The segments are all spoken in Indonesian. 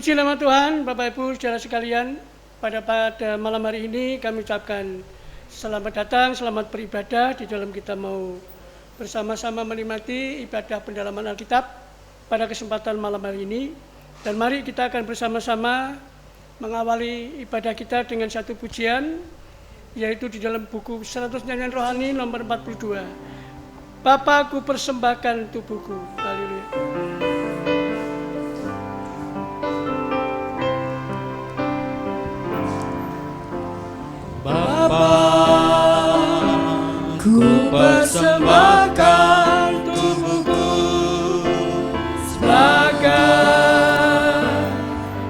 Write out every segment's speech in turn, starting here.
Puji nama Tuhan, Bapak Ibu, saudara sekalian. Pada malam hari ini kami ucapkan selamat datang, selamat beribadah. Di dalam kita mau bersama-sama menikmati ibadah pendalaman Alkitab pada kesempatan malam hari ini. Dan mari kita akan bersama-sama mengawali ibadah kita dengan satu pujian, yaitu di dalam buku 100 Nyanyian Rohani nomor 42. Bapa, ku persembahkan tubuhku. Haleluya. Bapa, ku persembahkan tubuhku sebagai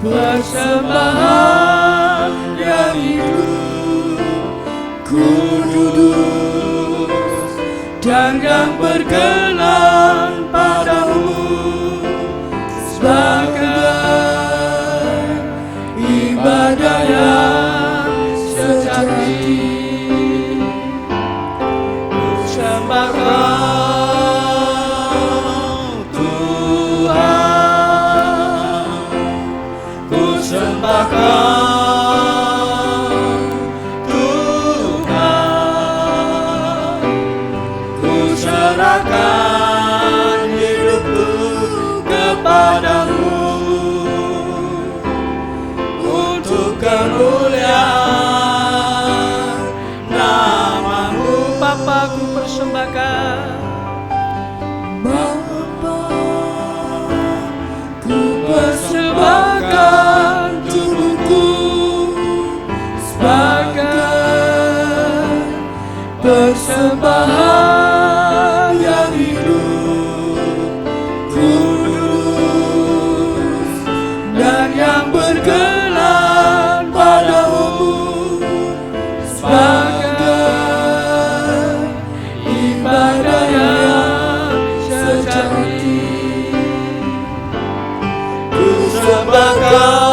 persembahan yang hidup, kudus dan yang berkenan padamu, sebagai ibadah yang sejati. Sembahkan Tuhan, ku sembahkan Tuhan, ku serahkan hidupku kepadamu untuk kemuliaan namamu. Bapa, ku persembahkan. Bapa, ku persembahkan tubuhku sebagai persembahan yang hidup, kudus dan yang berkenan padamu, sebagai ibadah yang sejati. Ku sembahkan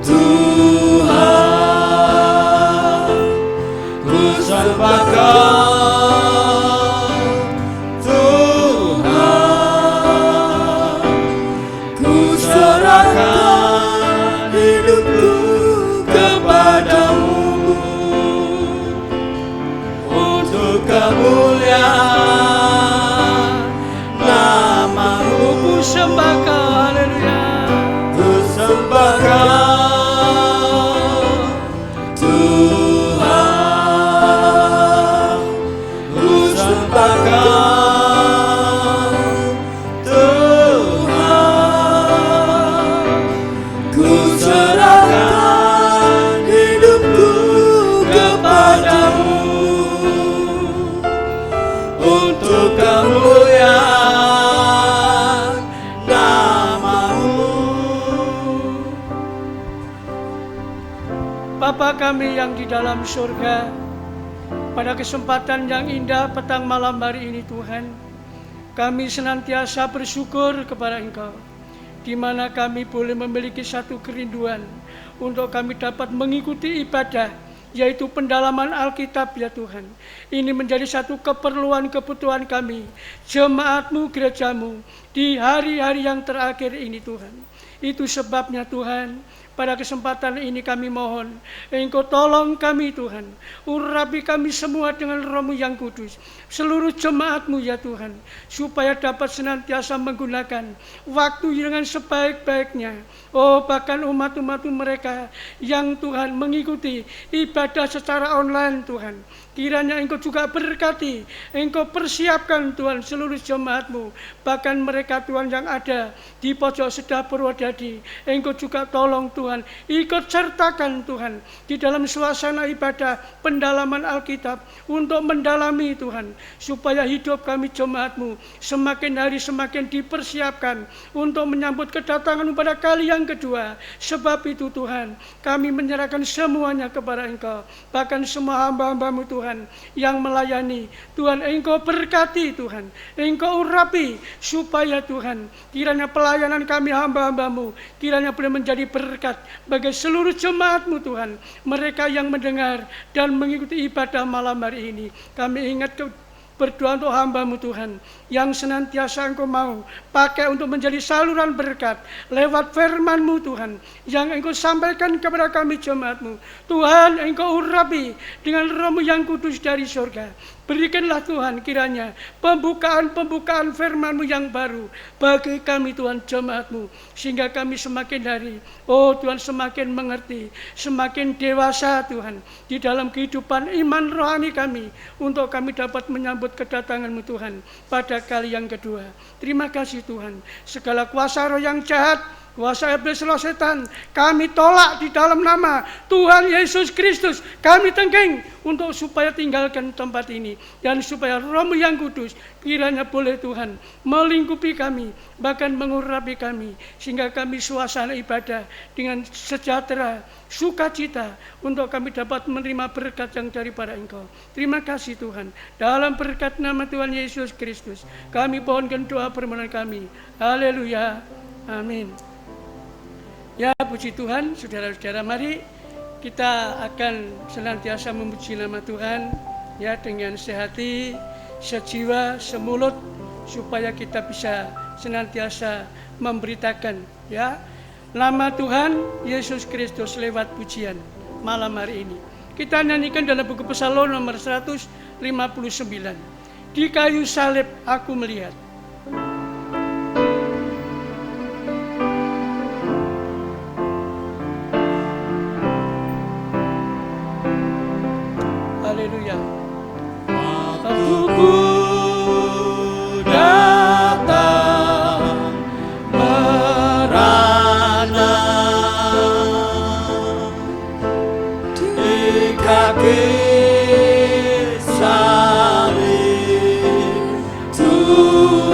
Tuhan, ku sembahkan Tuhan, ku serahkan hidupku kepadamu untuk kemuliaan namamu. Ku sembahkan, haleluya. Ku sembahkan Tuhan, ku sembahkan Tuhan, ku serahkan hidupku kepadamu untuk kemuliaan namamu. Bapa kami yang di dalam surga, pada kesempatan yang indah petang malam hari ini Tuhan, kami senantiasa bersyukur kepada Engkau, di mana kami boleh memiliki satu kerinduan untuk kami dapat mengikuti ibadah, yaitu pendalaman Alkitab ya Tuhan. Ini menjadi satu kebutuhan kami, jemaat-Mu, gereja-Mu, di hari-hari yang terakhir ini Tuhan. Itu sebabnya Tuhan, pada kesempatan ini kami mohon, Engkau tolong kami Tuhan, urapi kami semua dengan Roh-Mu yang kudus, seluruh jemaat-Mu ya Tuhan, supaya dapat senantiasa menggunakan waktu dengan sebaik-baiknya. Oh, bahkan umat-umat mereka yang Tuhan mengikuti ibadah secara online Tuhan, kiranya Engkau juga berkati, Engkau persiapkan Tuhan seluruh jemaat-Mu, bahkan mereka Tuhan yang ada di pojok Sedah Purwodadi, Engkau juga tolong Tuhan, ikut sertakan Tuhan di dalam suasana ibadah pendalaman Alkitab, untuk mendalami Tuhan, supaya hidup kami jemaat-Mu semakin hari semakin dipersiapkan untuk menyambut kedatangan-Mu pada kali yang kedua. Sebab itu Tuhan, kami menyerahkan semuanya kepada Engkau, bahkan semua hamba-hamba-Mu Tuhan yang melayani. Tuhan, Engkau berkati Tuhan, Engkau urapi, supaya Tuhan kiranya pelayanan kami hamba-hamba-Mu kiranya boleh menjadi berkat bagi seluruh jemaat-Mu Tuhan, mereka yang mendengar dan mengikuti ibadah malam hari ini. Kami ingat berdoa untuk hamba-Mu Tuhan, yang senantiasa Engkau mau pakai untuk menjadi saluran berkat lewat firman-Mu Tuhan, yang Engkau sampaikan kepada kami jemaat-Mu. Tuhan, Engkau urapi dengan Roh-Mu yang kudus dari surga. Berikanlah Tuhan kiranya pembukaan firman-Mu yang baru bagi kami Tuhan jemaat-Mu, sehingga kami semakin hari, oh Tuhan, semakin mengerti, semakin dewasa Tuhan di dalam kehidupan iman rohani kami, untuk kami dapat menyambut kedatangan-Mu Tuhan pada kali yang kedua. Terima kasih Tuhan, segala kuasa roh yang jahat, kuasa iblis roh setan, kami tolak di dalam nama Tuhan Yesus Kristus. Kami tengking untuk supaya tinggalkan tempat ini, dan supaya Roh-Mu yang kudus kiranya boleh Tuhan melingkupi kami, bahkan mengurapi kami, sehingga kami suasana ibadah dengan sejahtera, sukacita, untuk kami dapat menerima berkat yang daripada Engkau. Terima kasih Tuhan, dalam berkat nama Tuhan Yesus Kristus kami pohonkan doa permohonan kami. Haleluya, amin. Ya, puji Tuhan, saudara-saudara, mari kita akan senantiasa memuji nama Tuhan, ya, dengan sehati, sejiwa, semulut, supaya kita bisa senantiasa memberitakan, ya, nama Tuhan Yesus Kristus lewat pujian malam hari ini. Kita nyanyikan dalam buku Psalm nomor 159. Di kayu salib aku melihat. Haleluya. Aku datang merana di kaki salib Tuhan.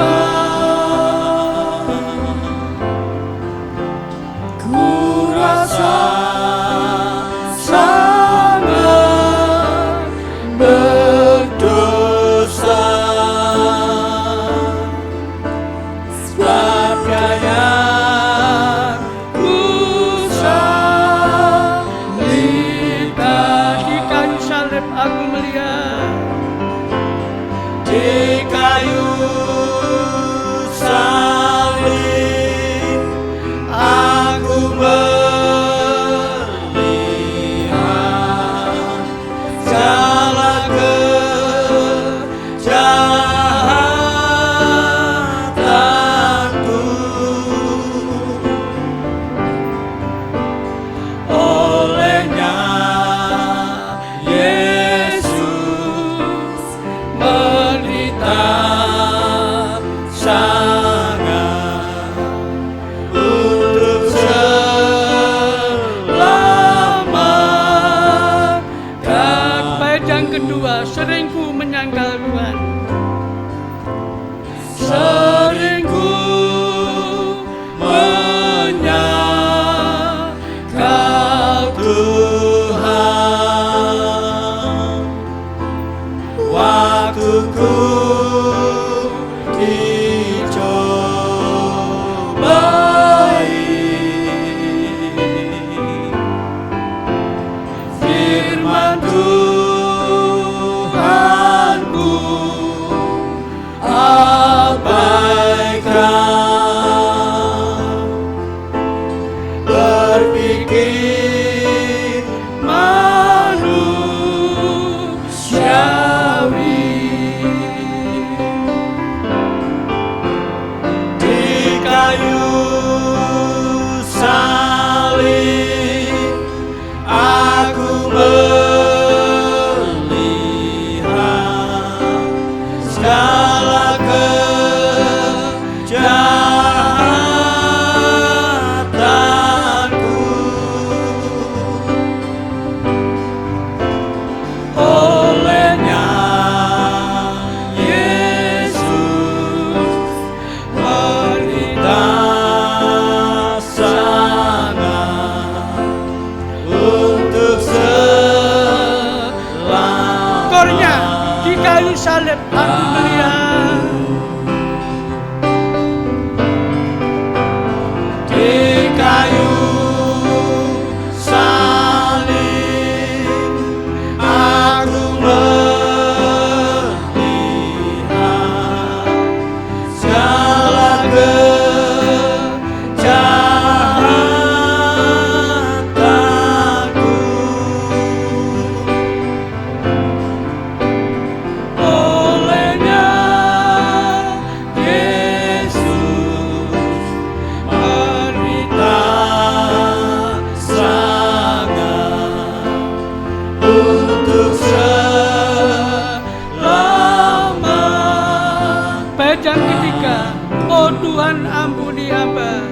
Oh Tuhan, ampuni hamba.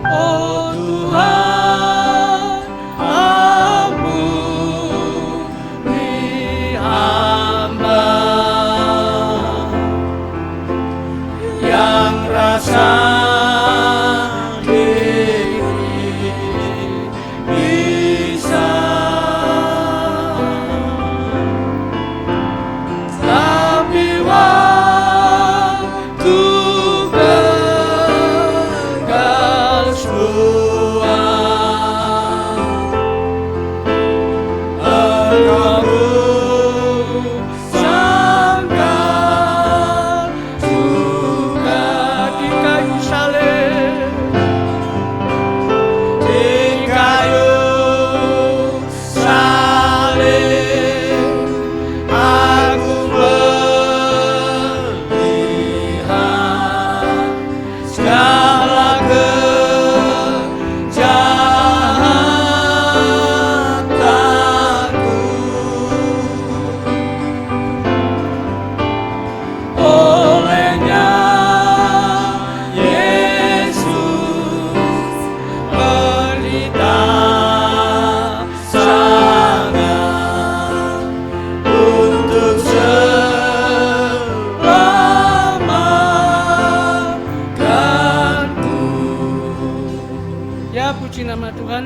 Oh Tuhan, ampuni hamba yang rasa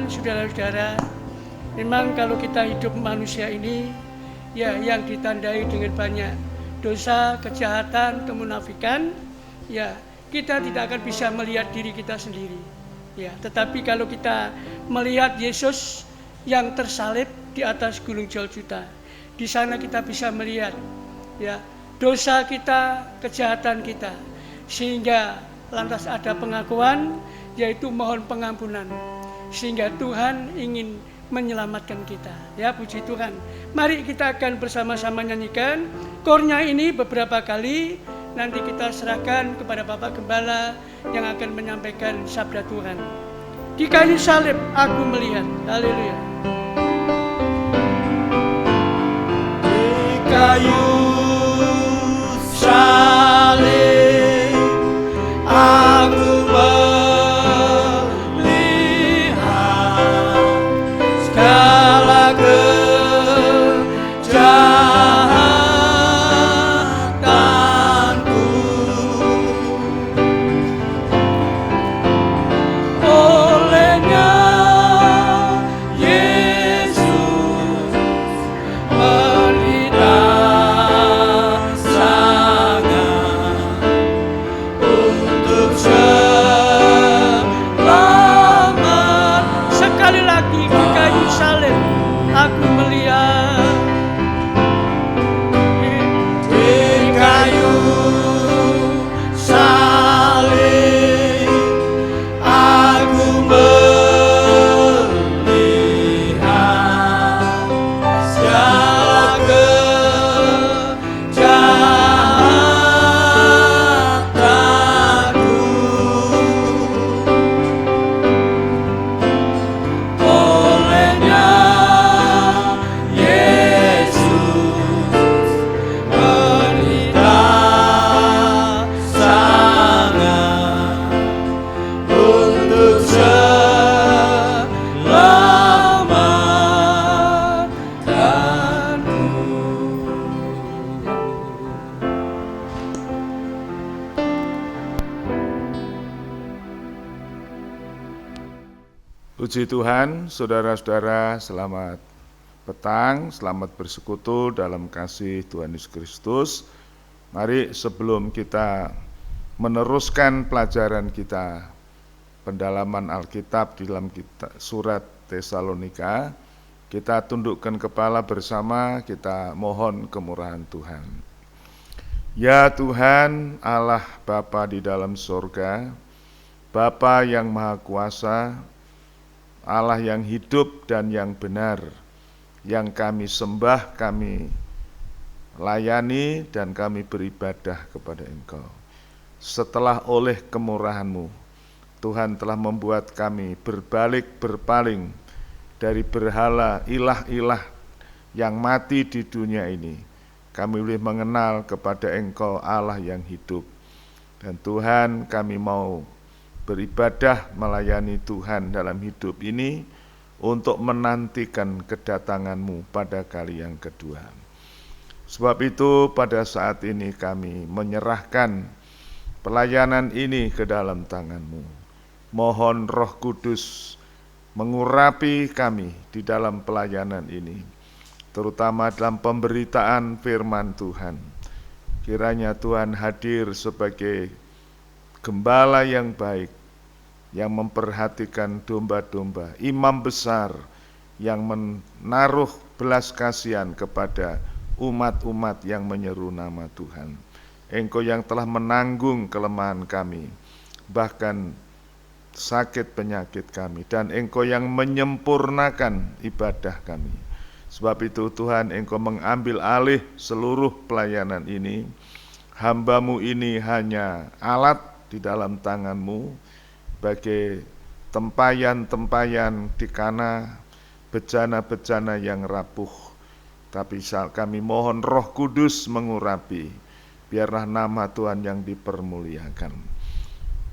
saudara-saudara, memang kalau kita hidup manusia ini, ya yang ditandai dengan banyak dosa, kejahatan, kemunafikan, ya kita tidak akan bisa melihat diri kita sendiri. Ya, tetapi kalau kita melihat Yesus yang tersalib di atas gunung Golgota, di sana kita bisa melihat, ya dosa kita, kejahatan kita, sehingga lantas ada pengakuan, yaitu mohon pengampunan. Sehingga Tuhan ingin menyelamatkan kita. Ya, puji Tuhan. Mari kita akan bersama-sama nyanyikan kornya ini beberapa kali. Nanti kita serahkan kepada Bapak Gembala yang akan menyampaikan sabda Tuhan. Di kayu salib aku melihat. Haleluya. Di kayu salib aku Puji Tuhan, saudara-saudara, selamat petang, selamat bersekutu dalam kasih Tuhan Yesus Kristus. Mari sebelum kita meneruskan pelajaran kita, pendalaman Alkitab di dalam surat Tesalonika, kita tundukkan kepala bersama, kita mohon kemurahan Tuhan. Ya Tuhan, Allah Bapa di dalam surga, Bapa yang Maha Kuasa, Allah yang hidup dan yang benar, yang kami sembah, kami layani, dan kami beribadah kepada Engkau. Setelah oleh kemurahan-Mu, Tuhan telah membuat kami berbalik berpaling dari berhala ilah-ilah yang mati di dunia ini. kami boleh mengenal kepada Engkau Allah yang hidup. Dan Tuhan, kami mau beribadah melayani Tuhan dalam hidup ini untuk menantikan kedatangan-Mu pada kali yang kedua. Sebab itu pada saat ini kami menyerahkan pelayanan ini ke dalam tangan-Mu. Mohon Roh Kudus mengurapi kami di dalam pelayanan ini, terutama dalam pemberitaan firman Tuhan. Kiranya Tuhan hadir sebagai gembala yang baik, yang memperhatikan domba-domba, imam besar yang menaruh belas kasihan kepada umat-umat yang menyeru nama Tuhan. Engkau yang telah menanggung kelemahan kami, bahkan sakit penyakit kami, dan Engkau yang menyempurnakan ibadah kami. Sebab itu Tuhan, Engkau mengambil alih seluruh pelayanan ini. Hamba-Mu ini hanya alat di dalam tangan-Mu, bagai tempayan-tempayan di kana, bejana-bejana yang rapuh. Tapi kami mohon Roh Kudus mengurapi, biarlah nama Tuhan yang dipermuliakan.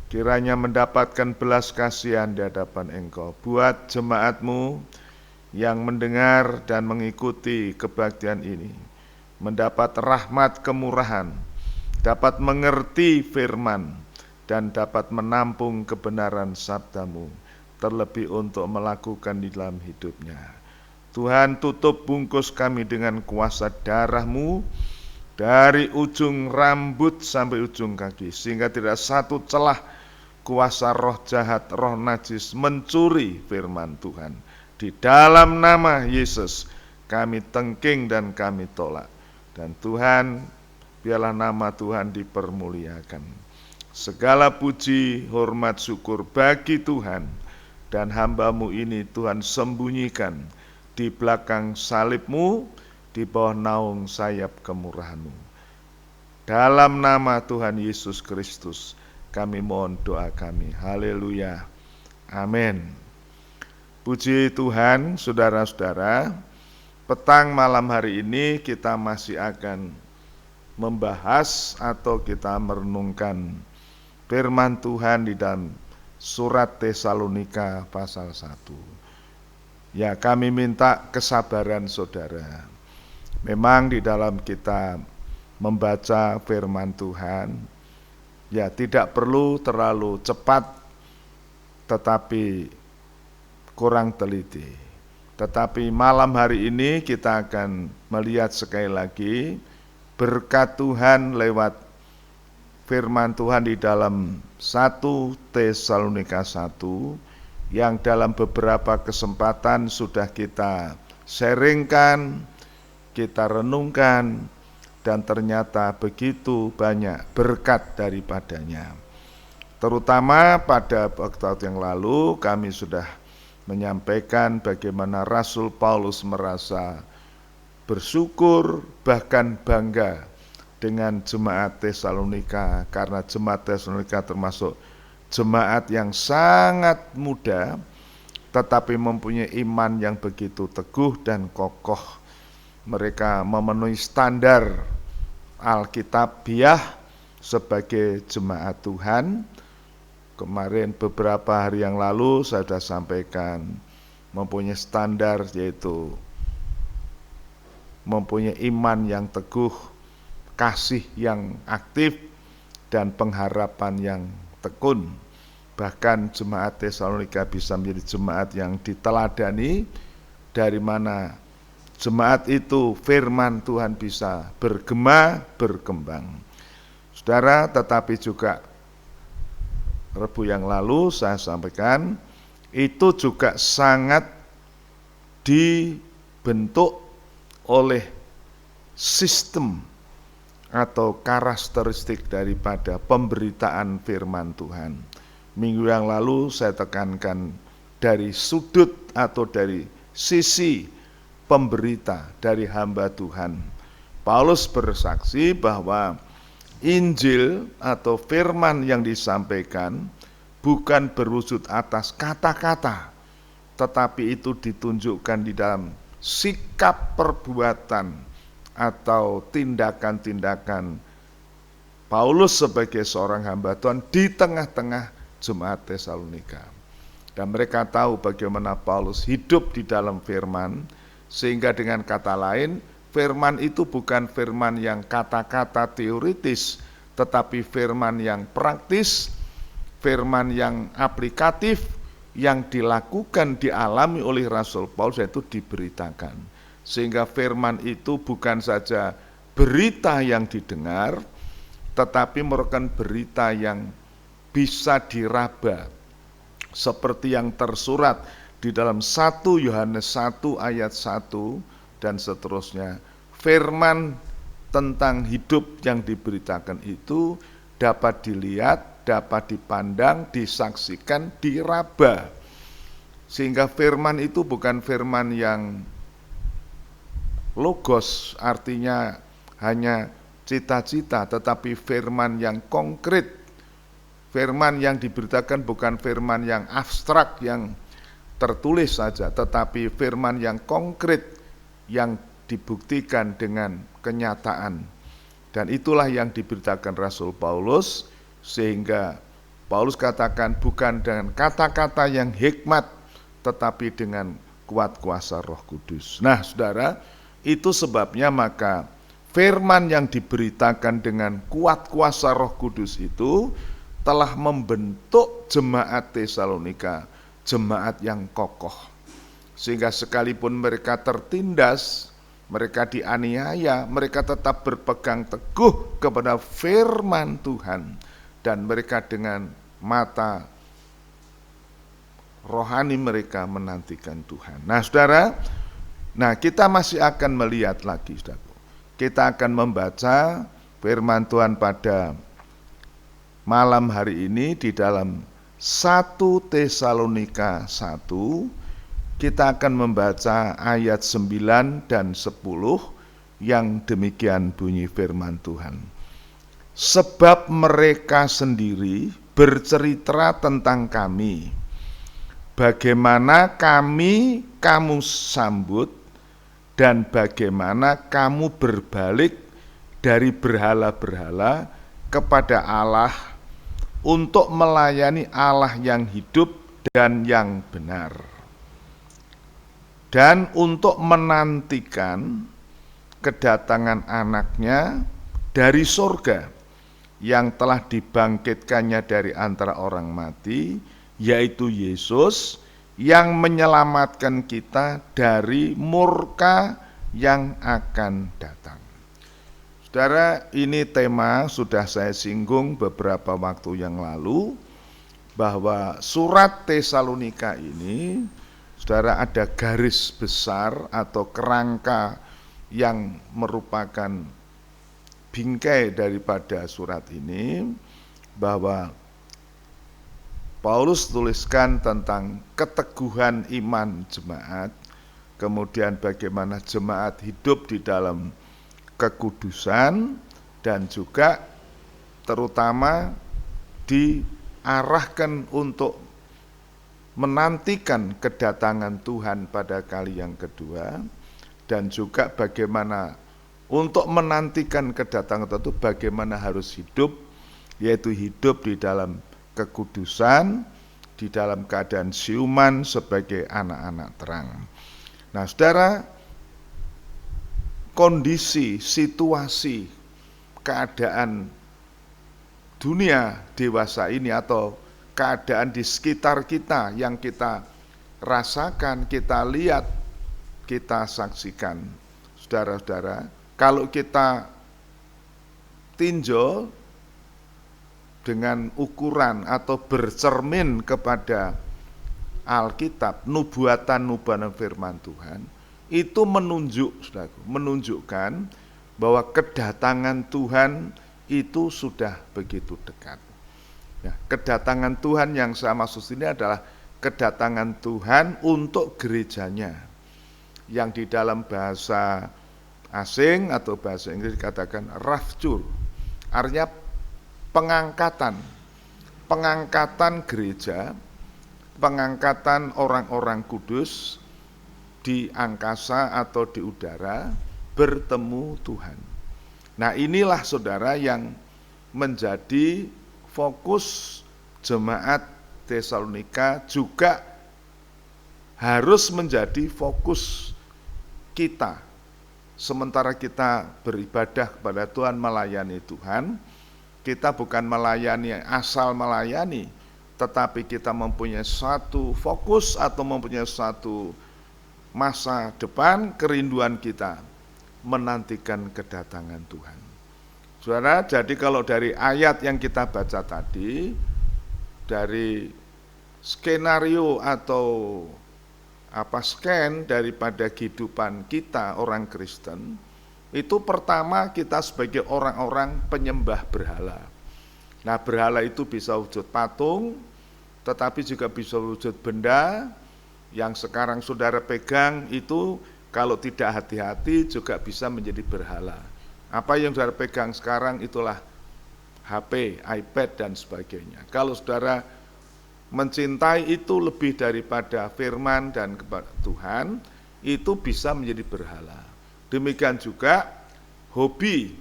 Kiranya mendapatkan belas kasihan di hadapan Engkau. Buat jemaat-Mu yang mendengar dan mengikuti kebaktian ini, mendapat rahmat kemurahan, dapat mengerti firman, dan dapat menampung kebenaran sabda-Mu, terlebih untuk melakukan di dalam hidupnya. Tuhan, tutup bungkus kami dengan kuasa darah-Mu, dari ujung rambut sampai ujung kaki, sehingga tidak satu celah kuasa roh jahat, roh najis mencuri firman Tuhan. Di dalam nama Yesus kami tengking dan kami tolak. Dan Tuhan, biarlah nama Tuhan dipermuliakan. Segala puji, hormat, syukur bagi Tuhan, dan hamba-Mu ini Tuhan sembunyikan di belakang salib-Mu, di bawah naung sayap kemurahan-Mu. Dalam nama Tuhan Yesus Kristus kami mohon doa kami. Haleluya. Amin. Puji Tuhan, saudara-saudara, petang malam hari ini kita masih akan membahas atau kita merenungkan firman Tuhan di dalam surat Tesalonika pasal 1. Ya, kami minta kesabaran saudara. Memang di dalam kita membaca firman Tuhan, ya tidak perlu terlalu cepat, tetapi kurang teliti. Tetapi malam hari ini kita akan melihat sekali lagi berkat Tuhan lewat firman Tuhan di dalam 1 Tesalonika 1 yang dalam beberapa kesempatan sudah kita sharingkan, kita renungkan, dan ternyata begitu banyak berkat daripadanya. Terutama pada waktu yang lalu kami sudah menyampaikan bagaimana Rasul Paulus merasa bersyukur bahkan bangga dengan jemaat Tesalonika, karena jemaat Tesalonika termasuk jemaat yang sangat muda tetapi mempunyai iman yang begitu teguh dan kokoh. Mereka memenuhi standar Alkitabiah sebagai jemaat Tuhan. Kemarin beberapa hari yang lalu saya sudah sampaikan mempunyai standar, yaitu mempunyai iman yang teguh, kasih yang aktif, dan pengharapan yang tekun. Bahkan jemaat Tesalonika bisa menjadi jemaat yang diteladani, dari mana jemaat itu firman Tuhan bisa bergema, berkembang. Saudara, tetapi juga Rebu yang lalu saya sampaikan, itu juga sangat dibentuk oleh sistem atau karakteristik daripada pemberitaan firman Tuhan. Minggu yang lalu saya tekankan dari sudut atau dari sisi pemberita, dari hamba Tuhan. Paulus bersaksi bahwa Injil atau firman yang disampaikan bukan berwujud atas kata-kata, tetapi itu ditunjukkan di dalam sikap perbuatan, atau tindakan-tindakan Paulus sebagai seorang hamba Tuhan di tengah-tengah jemaat Tesalonika. Dan mereka tahu bagaimana Paulus hidup di dalam firman, sehingga dengan kata lain, firman itu bukan firman yang kata-kata teoritis, tetapi firman yang praktis, firman yang aplikatif, yang dilakukan, dialami oleh Rasul Paulus, yaitu diberitakan. Sehingga firman itu bukan saja berita yang didengar, tetapi merupakan berita yang bisa diraba. Seperti yang tersurat di dalam 1 Yohanes 1 ayat 1 dan seterusnya. Firman tentang hidup yang diberitakan itu dapat dilihat, dapat dipandang, disaksikan, diraba. Sehingga firman itu bukan firman yang logos, artinya hanya cita-cita, tetapi firman yang konkret. Firman yang diberitakan bukan firman yang abstrak, yang tertulis saja, tetapi firman yang konkret, yang dibuktikan dengan kenyataan. Dan itulah yang diberitakan Rasul Paulus, sehingga Paulus katakan bukan dengan kata-kata yang hikmat, tetapi dengan kuat kuasa Roh Kudus. Nah, saudara, itu sebabnya maka firman yang diberitakan dengan kuat kuasa Roh Kudus itu telah membentuk jemaat Tesalonika, jemaat yang kokoh. Sehingga sekalipun mereka tertindas, mereka dianiaya, mereka tetap berpegang teguh kepada firman Tuhan. Dan mereka dengan mata rohani mereka menantikan Tuhan. Nah, saudara, kita masih akan melihat lagi, saudara. Kita akan membaca firman Tuhan pada malam hari ini di dalam 1 Tesalonika 1. Kita akan membaca ayat 9 dan 10 yang demikian bunyi firman Tuhan. Sebab mereka sendiri bercerita tentang kami, bagaimana kamu sambut, dan bagaimana kamu berbalik dari berhala-berhala kepada Allah untuk melayani Allah yang hidup dan yang benar, dan untuk menantikan kedatangan anaknya dari surga yang telah dibangkitkannya dari antara orang mati, yaitu Yesus, yang menyelamatkan kita dari murka yang akan datang. Saudara, ini tema sudah saya singgung beberapa waktu yang lalu, bahwa surat Tesalonika ini, saudara, ada garis besar atau kerangka yang merupakan bingkai daripada surat ini, bahwa Paulus tuliskan tentang keteguhan iman jemaat, kemudian bagaimana jemaat hidup di dalam kekudusan, dan juga terutama diarahkan untuk menantikan kedatangan Tuhan pada kali yang kedua, dan juga bagaimana untuk menantikan kedatangan itu bagaimana harus hidup, yaitu hidup di dalam kekudusan, di dalam keadaan siuman sebagai anak-anak terang. Nah, saudara, kondisi, situasi, keadaan dunia dewasa ini atau keadaan di sekitar kita yang kita rasakan, kita lihat, kita saksikan, saudara-saudara, kalau kita tinjau dengan ukuran atau bercermin kepada Alkitab, nubuatan firman Tuhan, itu menunjukkan bahwa kedatangan Tuhan itu sudah begitu dekat. Ya, kedatangan Tuhan yang saya maksud ini adalah kedatangan Tuhan untuk gerejanya, yang di dalam bahasa asing atau bahasa Inggris dikatakan rapture, artinya pengangkatan gereja, pengangkatan orang-orang kudus di angkasa atau di udara bertemu Tuhan. Nah, inilah saudara yang menjadi fokus jemaat Tesalonika, juga harus menjadi fokus kita. Sementara kita beribadah kepada Tuhan, melayani Tuhan, kita bukan melayani asal melayani, tetapi kita mempunyai satu fokus atau mempunyai satu masa depan, kerinduan kita menantikan kedatangan Tuhan. Saudara, jadi kalau dari ayat yang kita baca tadi, dari skenario atau scan daripada kehidupan kita orang Kristen, itu pertama kita sebagai orang-orang penyembah berhala. Nah, berhala itu bisa wujud patung, tetapi juga bisa wujud benda yang sekarang saudara pegang itu kalau tidak hati-hati juga bisa menjadi berhala. Apa yang saudara pegang sekarang itulah HP, iPad dan sebagainya. Kalau saudara mencintai itu lebih daripada firman dan kepada Tuhan, itu bisa menjadi berhala. Demikian juga hobi,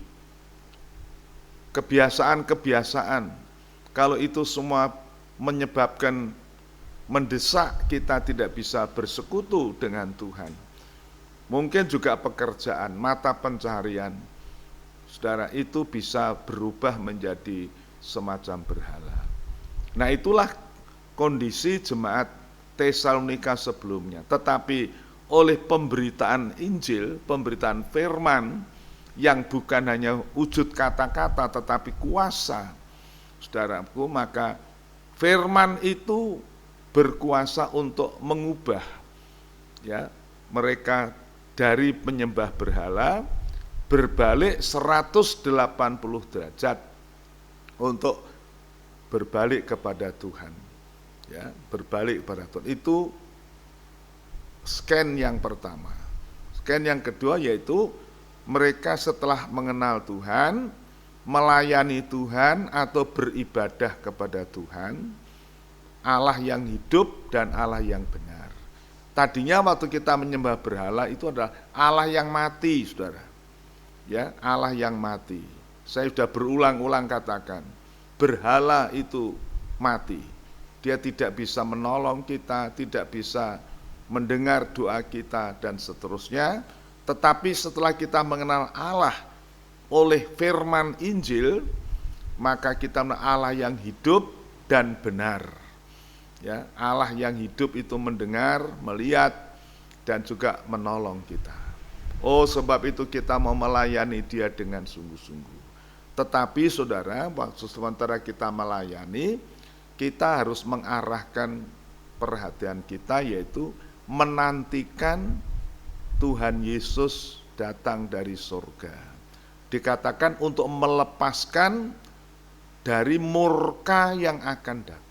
kebiasaan-kebiasaan, kalau itu semua menyebabkan, mendesak kita tidak bisa bersekutu dengan Tuhan. Mungkin juga pekerjaan, mata pencaharian, saudara, itu bisa berubah menjadi semacam berhala. Nah, itulah kondisi jemaat Tesalonika sebelumnya. Tetapi oleh pemberitaan Injil, pemberitaan firman yang bukan hanya wujud kata-kata tetapi kuasa, saudaraku, maka firman itu berkuasa untuk mengubah ya mereka dari penyembah berhala berbalik 180 derajat untuk berbalik kepada Tuhan. Ya, berbalik kepada Tuhan. Itu scan yang pertama. Scan yang kedua yaitu mereka setelah mengenal Tuhan, melayani Tuhan atau beribadah kepada Tuhan, Allah yang hidup dan Allah yang benar. Tadinya waktu kita menyembah berhala itu adalah Allah yang mati, saudara. Ya, Allah yang mati. Saya sudah berulang-ulang katakan, berhala itu mati. Dia tidak bisa menolong kita, tidak bisa mendengar doa kita dan seterusnya. Tetapi setelah kita mengenal Allah oleh firman Injil, maka kita mengenal Allah yang hidup dan benar. Ya, Allah yang hidup itu mendengar, melihat dan juga menolong kita. Oh, sebab itu kita mau melayani Dia dengan sungguh-sungguh. Tetapi saudara, waktu sementara kita melayani, kita harus mengarahkan perhatian kita yaitu menantikan Tuhan Yesus datang dari surga. Dikatakan untuk melepaskan dari murka yang akan datang.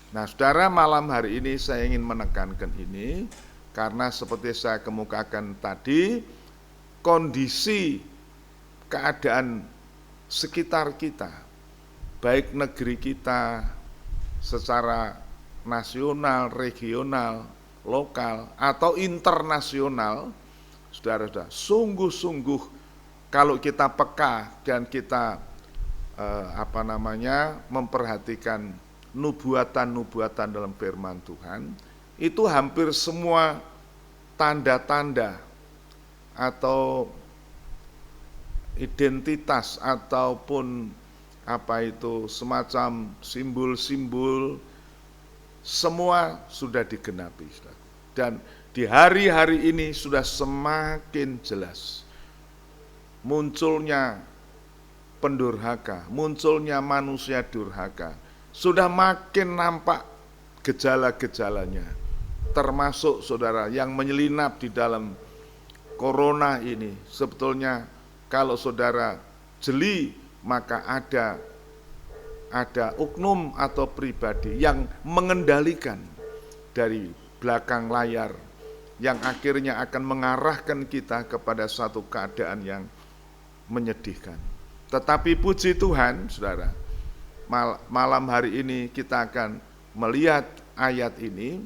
Nah, saudara, malam hari ini saya ingin menekankan ini karena seperti saya kemukakan tadi, kondisi keadaan sekitar kita, baik negeri kita secara nasional, regional, lokal atau internasional, saudara-saudara, sungguh-sungguh kalau kita peka dan kita memperhatikan nubuatan-nubuatan dalam firman Tuhan, itu hampir semua tanda-tanda atau identitas ataupun semacam simbol-simbol semua sudah digenapi. Dan di hari-hari ini sudah semakin jelas munculnya pendurhaka, munculnya manusia durhaka. Sudah makin nampak gejala-gejalanya, termasuk saudara yang menyelinap di dalam corona ini. Sebetulnya kalau saudara jeli, maka ada oknum atau pribadi yang mengendalikan dari belakang layar, yang akhirnya akan mengarahkan kita kepada satu keadaan yang menyedihkan. Tetapi puji Tuhan, saudara, malam hari ini kita akan melihat ayat ini,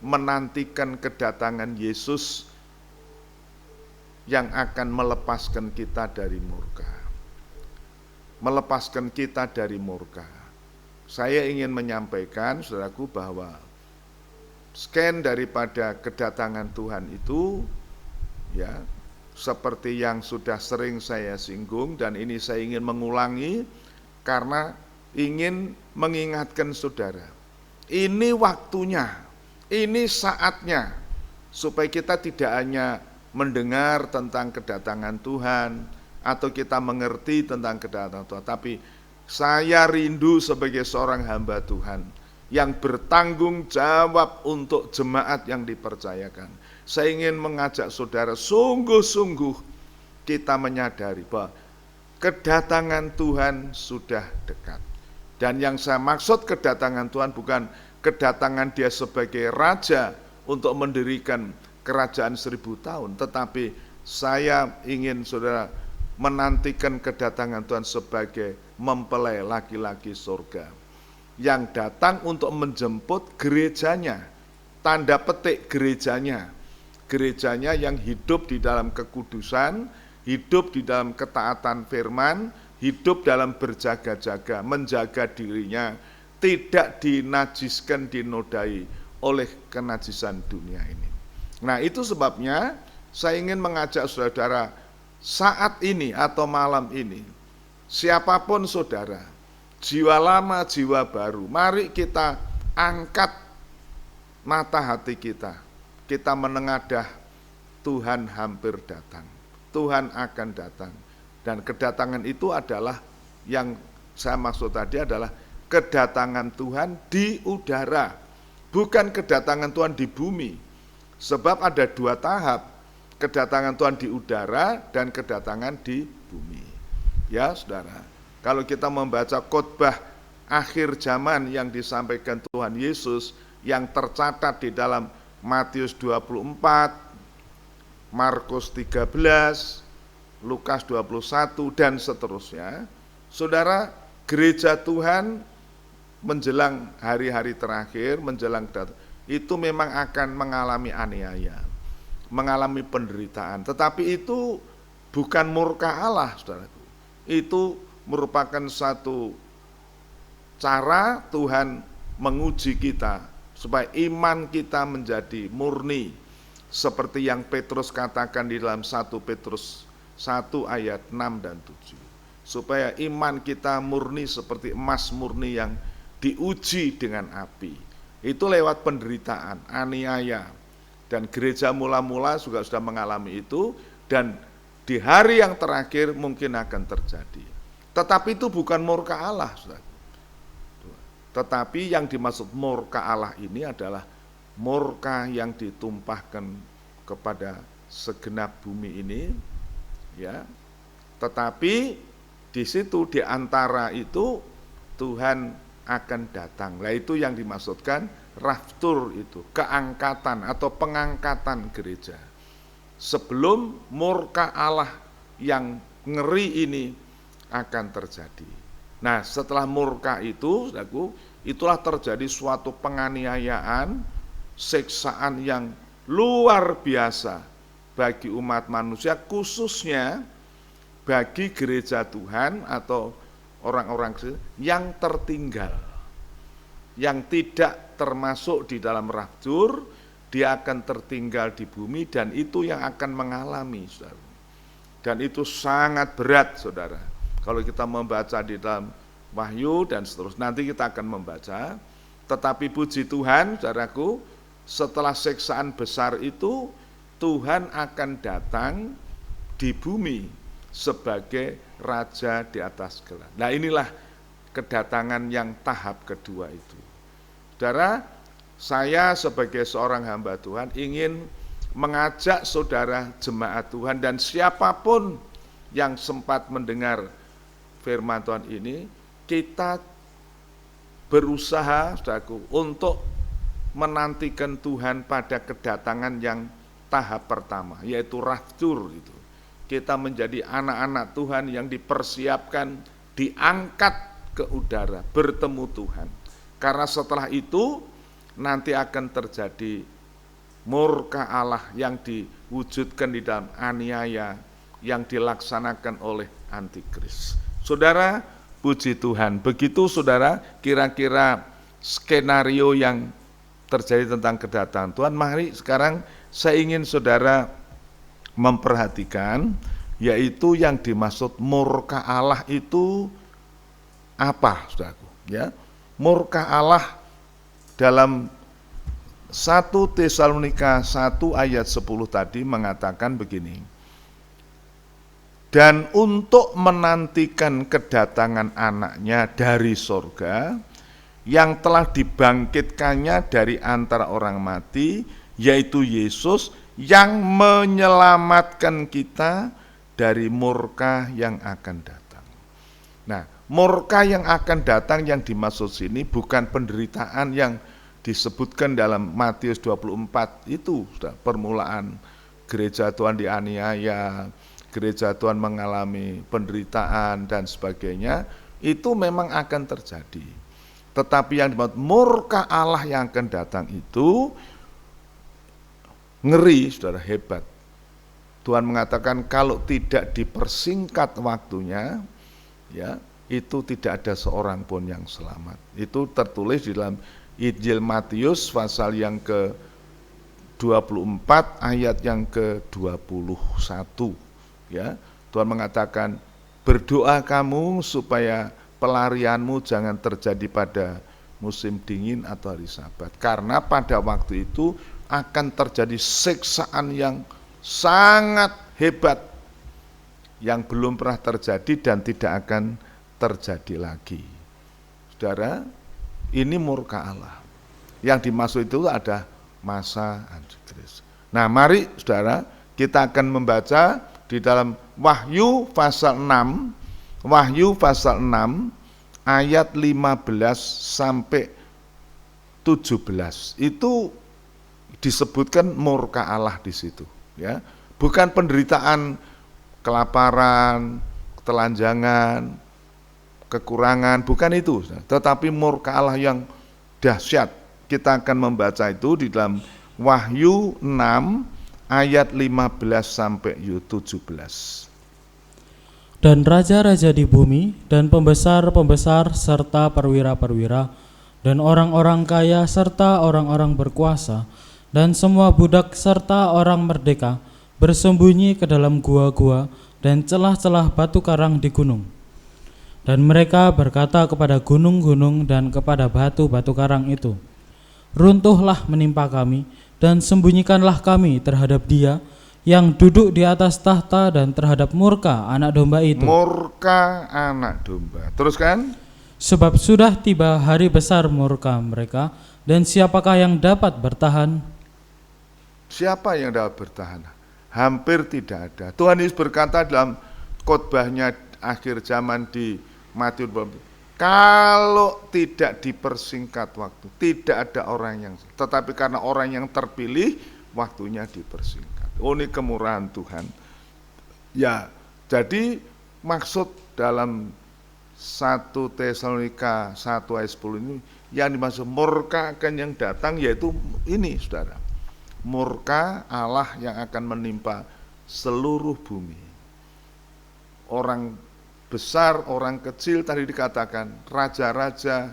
menantikan kedatangan Yesus yang akan melepaskan kita dari murka. Melepaskan kita dari murka. Saya ingin menyampaikan, saudaraku, bahwa scan daripada kedatangan Tuhan itu, ya, seperti yang sudah sering saya singgung, dan ini saya ingin mengulangi karena ingin mengingatkan saudara. Ini waktunya, ini saatnya, supaya kita tidak hanya mendengar tentang kedatangan Tuhan, atau kita mengerti tentang kedatangan Tuhan, tapi saya rindu sebagai seorang hamba Tuhan, yang bertanggung jawab untuk jemaat yang dipercayakan. Saya ingin mengajak saudara, sungguh-sungguh kita menyadari bahwa kedatangan Tuhan sudah dekat. Dan yang saya maksud kedatangan Tuhan bukan kedatangan Dia sebagai Raja untuk mendirikan kerajaan 1000 tahun, tetapi saya ingin saudara menantikan kedatangan Tuhan sebagai mempelai laki-laki surga, yang datang untuk menjemput gerejanya, tanda petik gerejanya yang hidup di dalam kekudusan, hidup di dalam ketaatan firman, hidup dalam berjaga-jaga, menjaga dirinya, tidak dinajiskan, dinodai oleh kenajisan dunia ini. Nah, itu sebabnya saya ingin mengajak saudara saat ini atau malam ini, siapapun saudara, jiwa lama, jiwa baru, mari kita angkat mata hati kita. Kita menengadah, Tuhan hampir datang. Tuhan akan datang. Dan kedatangan itu adalah, yang saya maksud tadi adalah kedatangan Tuhan di udara, bukan kedatangan Tuhan di bumi. Sebab ada 2 tahap, kedatangan Tuhan di udara dan kedatangan di bumi. Ya saudara, kalau kita membaca khotbah akhir zaman yang disampaikan Tuhan Yesus, yang tercatat di dalam Matius 24, Markus 13, Lukas 21, dan seterusnya, saudara, gereja Tuhan menjelang hari-hari terakhir, menjelang itu memang akan mengalami aniaya, mengalami penderitaan. Tetapi itu bukan murka Allah, saudaraku. Itu merupakan satu cara Tuhan menguji kita, supaya iman kita menjadi murni, seperti yang Petrus katakan di dalam 1 Petrus 1 ayat 6 dan 7. Supaya iman kita murni seperti emas murni yang diuji dengan api. Itu lewat penderitaan, aniaya. Dan gereja mula-mula juga sudah mengalami itu, dan di hari yang terakhir mungkin akan terjadi. Tetapi itu bukan murka Allah, saudara. Tetapi yang dimaksud murka Allah ini adalah murka yang ditumpahkan kepada segenap bumi ini, ya. Tetapi di situ, di antara itu, Tuhan akan datang. Nah, itu yang dimaksudkan raptur, itu keangkatan atau pengangkatan gereja. Sebelum murka Allah yang ngeri ini akan terjadi. Nah, setelah murka itu, saudaraku, itulah terjadi suatu penganiayaan, siksaan yang luar biasa bagi umat manusia, khususnya bagi gereja Tuhan atau orang-orang yang tertinggal, yang tidak termasuk di dalam raptur. Dia akan tertinggal di bumi, dan itu yang akan mengalami, saudara. Dan itu sangat berat, saudara. Kalau kita membaca di dalam Wahyu dan seterusnya, nanti kita akan membaca. Tetapi puji Tuhan, saudaraku, setelah siksaan besar itu, Tuhan akan datang di bumi sebagai Raja di atas segala. Nah, inilah kedatangan yang tahap kedua itu. Saudara, saya sebagai seorang hamba Tuhan ingin mengajak saudara jemaat Tuhan dan siapapun yang sempat mendengar firman Tuhan ini, kita berusaha, saudaraku, untuk menantikan Tuhan pada kedatangan yang tahap pertama, yaitu raptur itu. Kita menjadi anak-anak Tuhan yang dipersiapkan, diangkat ke udara, bertemu Tuhan. Karena setelah itu nanti akan terjadi murka Allah yang diwujudkan di dalam aniaya yang dilaksanakan oleh antikris. Saudara, puji Tuhan. Begitu saudara kira-kira skenario yang terjadi tentang kedatangan Tuhan. Mari sekarang saya ingin saudara memperhatikan, yaitu yang dimaksud murka Allah itu apa, saudaraku? Ya, murka Allah dalam 1 Tesalonika 1 ayat 10 tadi mengatakan begini. Dan untuk menantikan kedatangan anaknya dari sorga, yang telah dibangkitkannya dari antara orang mati, yaitu Yesus, yang menyelamatkan kita dari murka yang akan datang. Nah, murka yang akan datang yang dimaksud sini bukan penderitaan yang disebutkan dalam Matius 24 itu, sudah permulaan gereja Tuhan dianiaya, gereja Tuhan mengalami penderitaan dan sebagainya, itu memang akan terjadi. Tetapi yang dimaksud murka Allah yang akan datang itu ngeri, saudara, hebat. Tuhan mengatakan kalau tidak dipersingkat waktunya, ya, itu tidak ada seorang pun yang selamat. Itu tertulis di dalam Injil Matius pasal yang ke-24 ayat yang ke-21. Ya, Tuhan mengatakan, berdoa kamu supaya pelarianmu jangan terjadi pada musim dingin atau hari Sabat. Karena pada waktu itu akan terjadi siksaan yang sangat hebat yang belum pernah terjadi dan tidak akan terjadi lagi. Saudara, ini murka Allah. Yang dimaksud itu ada masa antikris. Nah, mari saudara, kita akan membaca di dalam Wahyu pasal 6, Wahyu pasal 6 ayat 15 sampai 17. Itu disebutkan murka Allah di situ, ya. Bukan penderitaan, kelaparan, ketelanjangan, kekurangan, bukan itu, tetapi murka Allah yang dahsyat. Kita akan membaca itu di dalam Wahyu 6 ayat 15 sampai 17. Dan raja-raja di bumi, dan pembesar-pembesar, serta perwira-perwira, dan orang-orang kaya, serta orang-orang berkuasa, dan semua budak, serta orang merdeka, bersembunyi ke dalam gua-gua dan celah-celah batu karang di gunung. Dan mereka berkata kepada gunung-gunung dan kepada batu-batu karang itu, runtuhlah menimpa kami, dan sembunyikanlah kami terhadap Dia yang duduk di atas tahta dan terhadap murka anak domba itu. Murka anak domba. Teruskan. Sebab sudah tiba hari besar murka mereka, dan siapakah yang dapat bertahan? Siapa yang dapat bertahan? Hampir tidak ada. Tuhan Yesus berkata dalam khotbahnya akhir zaman di Matius 24, kalau tidak dipersingkat waktu, tidak ada orang yang, tetapi karena orang yang terpilih, waktunya dipersingkat. Oh, ini kemurahan Tuhan. Ya, jadi maksud dalam 1 Tesalonika 1 ayat 10 ini, yang dimaksud murka akan yang datang, yaitu ini, saudara. Murka Allah yang akan menimpa seluruh bumi. Orang besar, orang kecil, tadi dikatakan, raja-raja,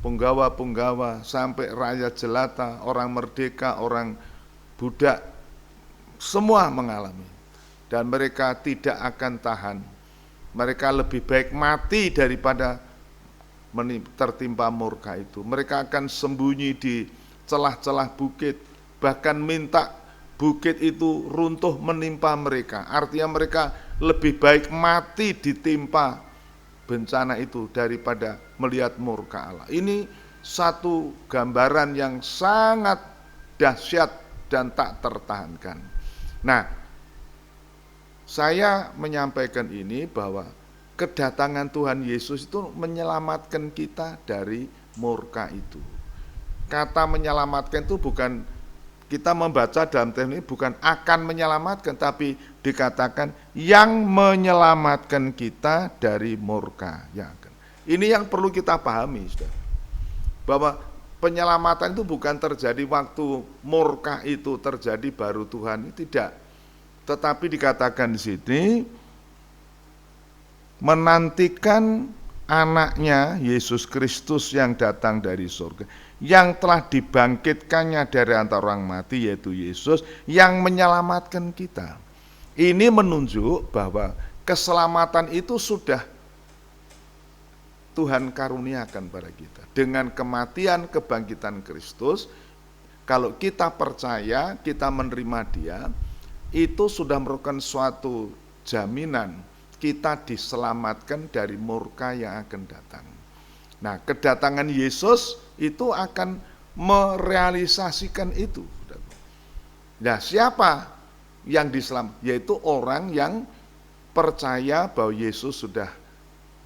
penggawa-penggawa, sampai rakyat jelata, orang merdeka, orang budak, semua mengalami. Dan mereka tidak akan tahan. Mereka lebih baik mati daripada tertimpa murka itu. Mereka akan sembunyi di celah-celah bukit, bahkan minta bukit itu runtuh menimpa mereka. Artinya mereka lebih baik mati ditimpa bencana itu daripada melihat murka Allah. Ini satu gambaran yang sangat dahsyat dan tak tertahankan. Nah, saya menyampaikan ini bahwa kedatangan Tuhan Yesus itu menyelamatkan kita dari murka itu. Kata menyelamatkan itu bukan, kita membaca dalam teks ini bukan akan menyelamatkan, tapi dikatakan yang menyelamatkan kita dari murka yang akan. Ini yang perlu kita pahami, saudara. Bahwa Penyelamatan itu bukan terjadi waktu murka itu terjadi baru Tuhan, tidak. Tetapi dikatakan di sini menantikan anaknya Yesus Kristus yang datang dari surga, yang telah dibangkitkannya dari antara orang mati, yaitu Yesus yang menyelamatkan kita. Ini menunjuk bahwa keselamatan itu sudah Tuhan karuniakan pada kita. Dengan kematian kebangkitan Kristus, kalau kita percaya, kita menerima Dia, itu sudah merupakan suatu jaminan kita diselamatkan dari murka yang akan datang. Nah, kedatangan Yesus itu akan merealisasikan itu. Nah, siapa yang diselamatkan? Yaitu orang yang percaya bahwa Yesus sudah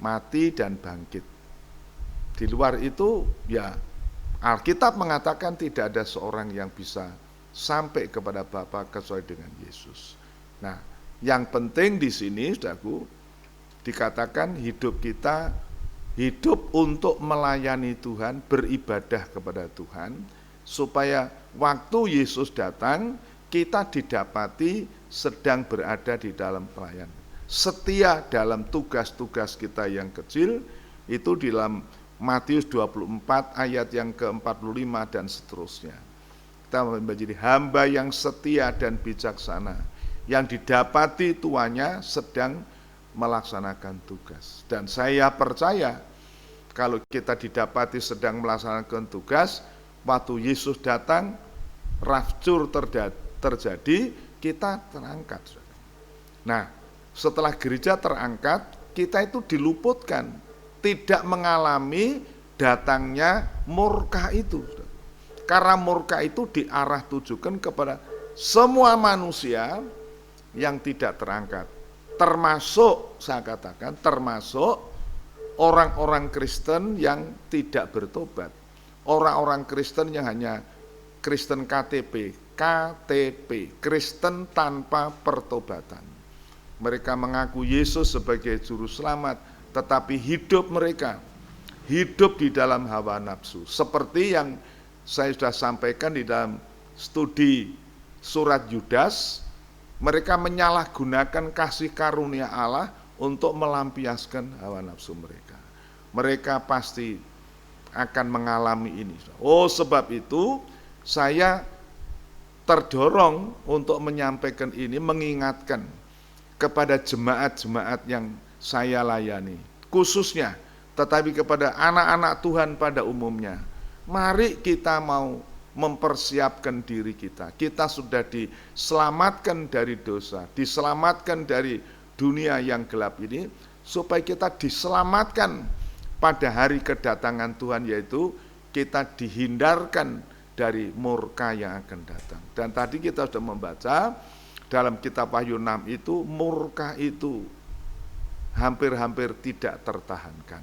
mati dan bangkit. Di luar itu, ya Alkitab mengatakan tidak ada seorang yang bisa sampai kepada Bapa kecuali dengan Yesus. Nah, yang penting di sini, saudaraku, dikatakan hidup kita hidup untuk melayani Tuhan, beribadah kepada Tuhan, supaya waktu Yesus datang, kita didapati sedang berada di dalam pelayanan. Setia dalam tugas-tugas kita yang kecil, itu di dalam Matius 24 ayat yang ke-45 dan seterusnya. Kita menjadi hamba yang setia dan bijaksana, yang didapati tuannya sedang melaksanakan tugas. Dan saya percaya kalau kita didapati sedang melaksanakan tugas, waktu Yesus datang, rapture terjadi, kita terangkat. Nah, setelah gereja terangkat, kita itu diluputkan, tidak mengalami datangnya murka itu. Karena murka itu diarah tujukan kepada semua manusia yang tidak terangkat. Termasuk, saya katakan, termasuk orang-orang Kristen yang tidak bertobat. Orang-orang Kristen yang hanya Kristen KTP, Kristen tanpa pertobatan. Mereka mengaku Yesus sebagai juru selamat, tetapi hidup mereka hidup di dalam hawa nafsu. Seperti yang saya sudah sampaikan di dalam studi surat Yudas, mereka menyalahgunakan kasih karunia Allah untuk melampiaskan hawa nafsu mereka. Mereka pasti akan mengalami ini. Oh, sebab itu saya terdorong untuk menyampaikan ini, mengingatkan kepada jemaat-jemaat yang saya layani, khususnya, tetapi kepada anak-anak Tuhan pada umumnya. Mari kita mau mempersiapkan diri kita. Kita sudah diselamatkan dari dosa, diselamatkan dari dunia yang gelap ini, supaya kita diselamatkan pada hari kedatangan Tuhan, yaitu kita dihindarkan dari murka yang akan datang. Dan tadi kita sudah membaca dalam kitab Wahyu 6 itu, murka itu hampir-hampir tidak tertahankan.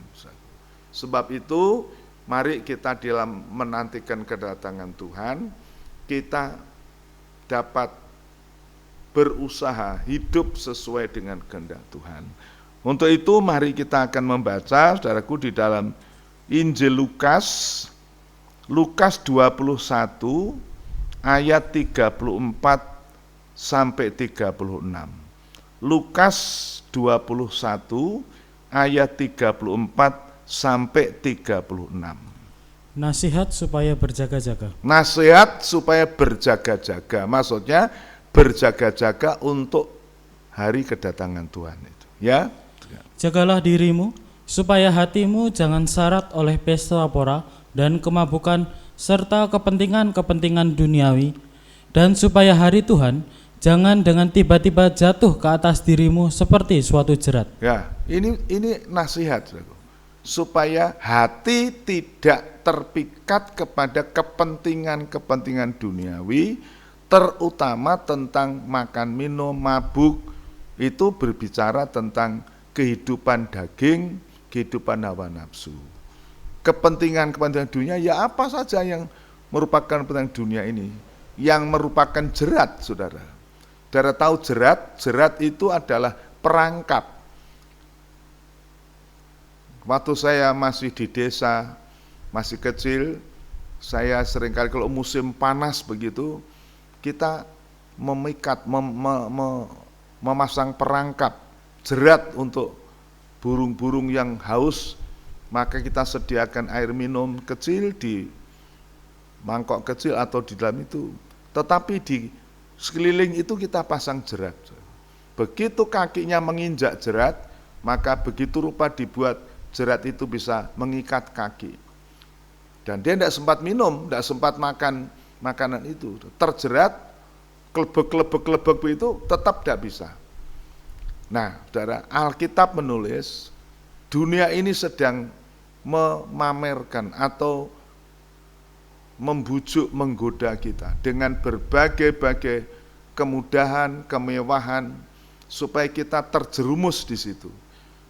Sebab itu, mari kita dalam menantikan kedatangan Tuhan, kita dapat berusaha hidup sesuai dengan kehendak Tuhan. Untuk itu, mari kita akan membaca, saudaraku, di dalam Injil Lukas 21 ayat 34 sampai 36. Lukas 21 ayat 34 sampai 36. Nasihat supaya berjaga-jaga. Nasihat supaya berjaga-jaga, maksudnya berjaga-jaga untuk hari kedatangan Tuhan itu, ya. Jagalah dirimu supaya hatimu jangan syarat oleh pesta pora dan kemabukan serta kepentingan-kepentingan duniawi, dan supaya hari Tuhan jangan dengan tiba-tiba jatuh ke atas dirimu seperti suatu jerat. Ya, ini nasihat, supaya hati tidak terpikat kepada kepentingan-kepentingan duniawi, terutama tentang makan minum, mabuk. Itu berbicara tentang kehidupan daging, kehidupan hawa nafsu. Kepentingan-kepentingan dunia, ya apa saja yang merupakan kepentingan dunia ini, yang merupakan jerat, saudara. Saudara tahu jerat itu adalah perangkap. Waktu saya masih di desa, masih kecil, Saya seringkali kalau musim panas begitu, kita memikat, memasang perangkap jerat untuk burung-burung yang haus, maka kita sediakan air minum kecil di mangkok kecil atau di dalam itu. Tetapi di sekeliling itu kita pasang jerat. Begitu kakinya menginjak jerat, maka begitu rupa dibuat jerat itu bisa mengikat kaki. Dan dia tidak sempat minum, tidak sempat makan makanan itu. Terjerat, kelebek itu tetap tidak bisa. Nah, saudara, Alkitab menulis, dunia ini sedang memamerkan atau membujuk, menggoda kita dengan berbagai-bagai kemudahan, kemewahan, supaya kita terjerumus di situ.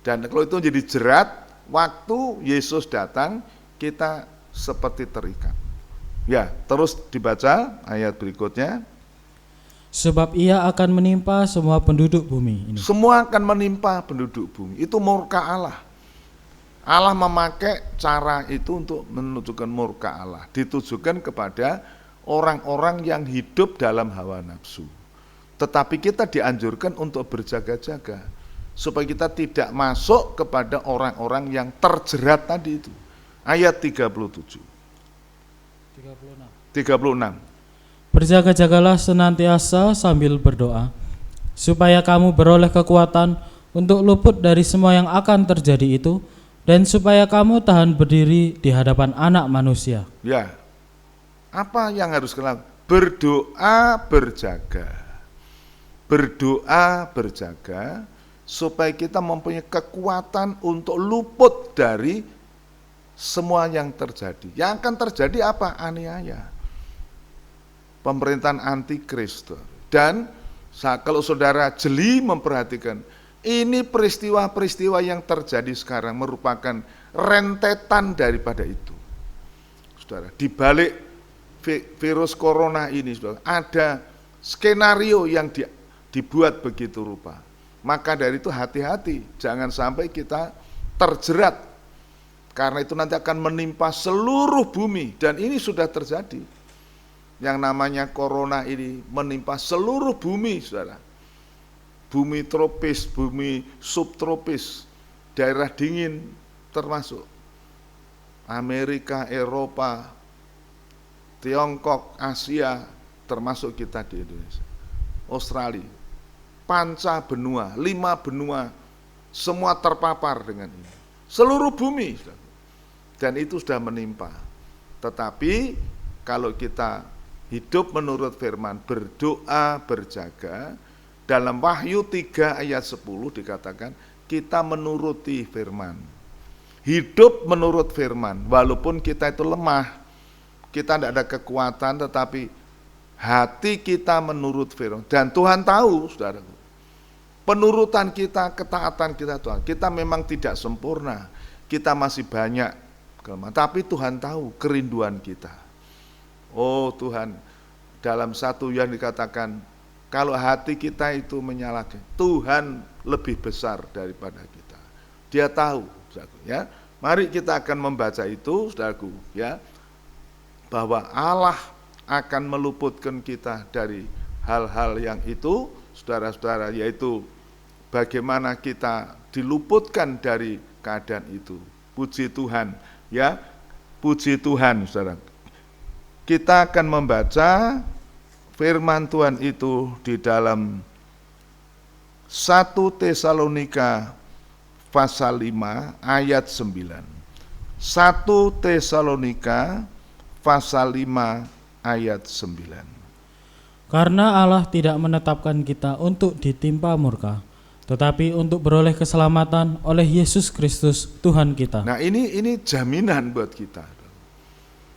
Dan kalau itu jadi jerat, waktu Yesus datang, kita seperti terikat. Ya, terus dibaca ayat berikutnya. Sebab ia akan menimpa semua penduduk bumi ini. Semua akan menimpa penduduk bumi. Itu murka Allah. Allah memakai cara itu untuk menunjukkan murka Allah. Ditujukan kepada orang-orang yang hidup dalam hawa nafsu. Tetapi kita dianjurkan untuk berjaga-jaga, supaya kita tidak masuk kepada orang-orang yang terjerat tadi itu. Ayat 36. Berjaga-jagalah senantiasa sambil berdoa, supaya kamu beroleh kekuatan untuk luput dari semua yang akan terjadi itu, dan supaya kamu tahan berdiri di hadapan Anak Manusia. Ya, apa yang harus kita lakukan? Berdoa, berjaga. Berdoa, berjaga, supaya kita mempunyai kekuatan untuk luput dari semua yang terjadi. Yang akan terjadi apa? Aniaya. Pemerintahan antikristus. Dan kalau saudara jeli memperhatikan, ini peristiwa-peristiwa yang terjadi sekarang merupakan rentetan daripada itu. Saudara, di balik virus corona ini, saudara, ada skenario yang dibuat begitu rupa. Maka dari itu hati-hati, jangan sampai kita terjerat, karena itu nanti akan menimpa seluruh bumi, dan ini sudah terjadi. Yang namanya corona ini menimpa seluruh bumi, saudara. Bumi tropis, bumi subtropis, daerah dingin termasuk Amerika, Eropa, Tiongkok, Asia, termasuk kita di Indonesia, Australia, panca benua, 5 benua, semua terpapar dengan ini. Seluruh bumi, dan itu sudah menimpa. Tetapi kalau kita hidup menurut firman, berdoa, berjaga, dalam Wahyu 3 ayat 10 dikatakan, kita menuruti firman. Hidup menurut firman, walaupun kita itu lemah, kita tidak ada kekuatan, tetapi hati kita menurut firman. Dan Tuhan tahu, saudara, penurutan kita, ketaatan kita Tuhan. Kita memang tidak sempurna, kita masih banyak kelemahan, tapi Tuhan tahu kerinduan kita. Oh Tuhan, dalam 1 Yohanes dikatakan, kalau hati kita itu menyalahkan, Tuhan lebih besar daripada kita. Dia tahu, saudaraku, ya. Mari kita akan membaca itu, saudaraku, ya, bahwa Allah akan meluputkan kita dari hal-hal yang itu, saudara-saudara, yaitu bagaimana kita diluputkan dari keadaan itu. Puji Tuhan, ya, puji Tuhan, saudara. Kita akan membaca firman Tuhan itu di dalam 1 Tesalonika pasal 5 ayat 9. 1 Tesalonika pasal 5 ayat 9. Karena Allah tidak menetapkan kita untuk ditimpa murka, tetapi untuk beroleh keselamatan oleh Yesus Kristus Tuhan kita. Nah, ini jaminan buat kita.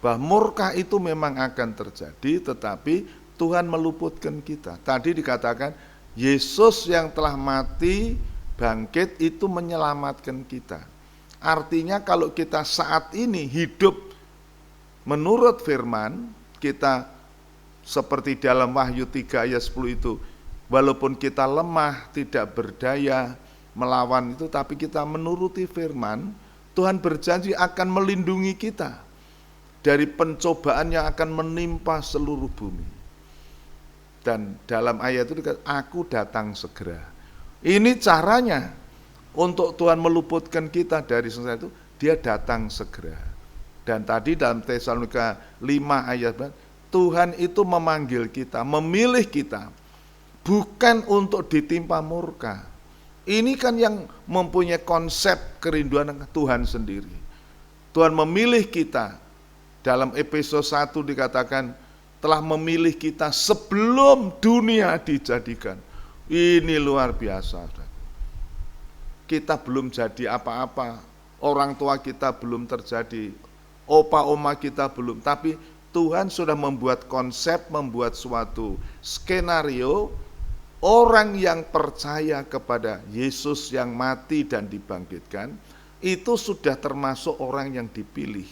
Bahwa murka itu memang akan terjadi, tetapi Tuhan meluputkan kita. Tadi dikatakan Yesus yang telah mati bangkit itu menyelamatkan kita. Artinya kalau kita saat ini hidup menurut firman, kita seperti dalam Wahyu 3 ayat 10 itu, walaupun kita lemah, tidak berdaya melawan itu, tapi kita menuruti firman, Tuhan berjanji akan melindungi kita. dari pencobaan yang akan menimpa seluruh bumi. Dan dalam ayat itu dikatakan, aku datang segera. Ini caranya untuk Tuhan meluputkan kita dari sengsara itu, dia datang segera. Dan tadi dalam Tesalonika 5 ayat, Tuhan itu memanggil kita, memilih kita, bukan untuk ditimpa murka. Ini kan yang mempunyai konsep kerinduan Tuhan sendiri. Tuhan memilih kita. Dalam Efesus 1 dikatakan, telah memilih kita sebelum dunia dijadikan. Ini luar biasa. Kita belum jadi apa-apa, orang tua kita belum terjadi, opa oma kita belum, tapi Tuhan sudah membuat konsep, membuat suatu skenario. Orang yang percaya kepada Yesus yang mati dan dibangkitkan, itu sudah termasuk orang yang dipilih.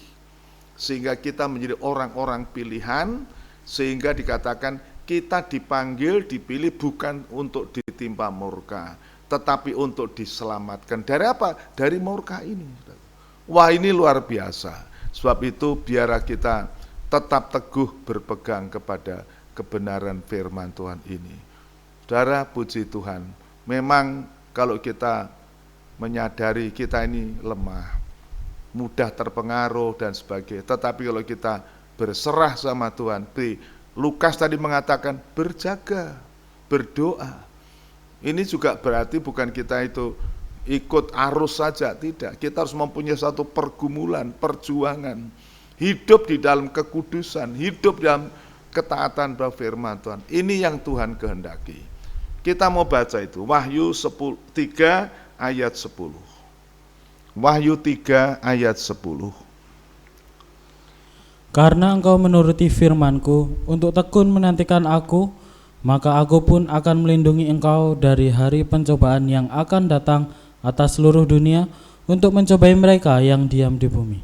Sehingga kita menjadi orang-orang pilihan, sehingga dikatakan kita dipanggil, dipilih bukan untuk ditimpa murka, tetapi untuk diselamatkan. Dari apa? Dari murka ini. Wah, ini luar biasa. Sebab itu biarlah kita tetap teguh berpegang kepada kebenaran firman Tuhan ini. Saudara, puji Tuhan, memang kalau kita menyadari kita ini lemah, mudah terpengaruh dan sebagainya, tetapi kalau kita berserah sama Tuhan, Lukas tadi mengatakan berjaga, berdoa. Ini juga berarti bukan kita itu ikut arus saja, tidak. Kita harus mempunyai satu pergumulan, perjuangan, hidup di dalam kekudusan, hidup dalam ketaatan pada firman Tuhan. Ini yang Tuhan kehendaki. Kita mau baca itu, Wahyu 3 ayat 10. Wahyu 3 ayat 10. Karena engkau menuruti firman-Ku untuk tekun menantikan Aku, maka Aku pun akan melindungi engkau dari hari pencobaan yang akan datang atas seluruh dunia untuk mencobai mereka yang diam di bumi.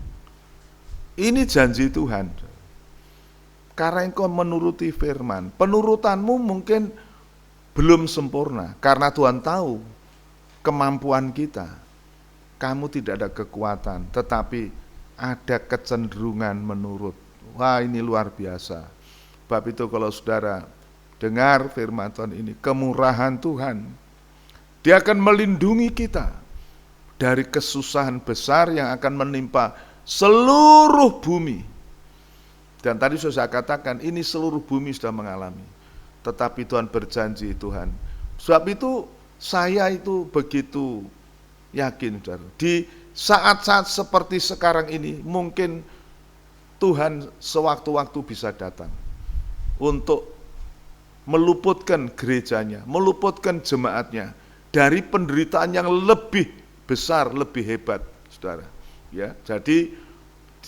Ini janji Tuhan. Karena engkau menuruti firman, penurutanmu mungkin belum sempurna, karena Tuhan tahu kemampuan kita. Kamu tidak ada kekuatan, tetapi ada kecenderungan menurut. Wah, ini luar biasa. Bab itu kalau saudara dengar firman Tuhan ini, kemurahan Tuhan, dia akan melindungi kita dari kesusahan besar yang akan menimpa seluruh bumi. Dan tadi sudah saya katakan, ini seluruh bumi sudah mengalami. Tetapi Tuhan berjanji, Tuhan. Sebab itu saya itu begitu yakin, saudara. Di saat-saat seperti sekarang ini, mungkin Tuhan sewaktu-waktu bisa datang untuk meluputkan gerejanya, meluputkan jemaatnya dari penderitaan yang lebih besar, lebih hebat, saudara. Ya, jadi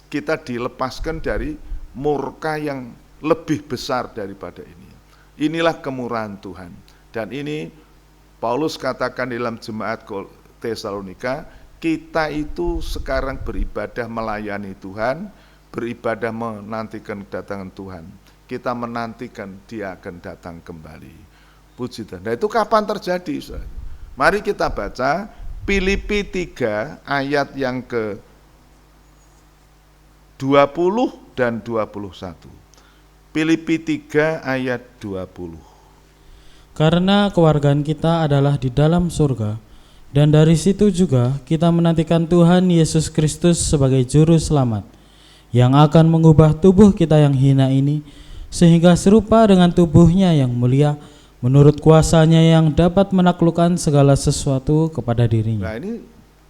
kita dilepaskan dari murka yang lebih besar daripada ini. Inilah kemurahan Tuhan. Dan ini Paulus katakan dalam jemaat Tesalonika, kita itu sekarang beribadah melayani Tuhan, beribadah menantikan kedatangan Tuhan. Kita menantikan dia akan datang kembali. Puji Tuhan. Nah, itu kapan terjadi? Saudara? Mari kita baca Filipi 3 ayat yang ke 20 dan 21. Filipi 3 ayat 20. Karena kewargaan kita adalah di dalam surga, dan dari situ juga kita menantikan Tuhan Yesus Kristus sebagai juru selamat, yang akan mengubah tubuh kita yang hina ini, sehingga serupa dengan tubuhnya yang mulia, menurut kuasanya yang dapat menaklukkan segala sesuatu kepada dirinya. Nah, ini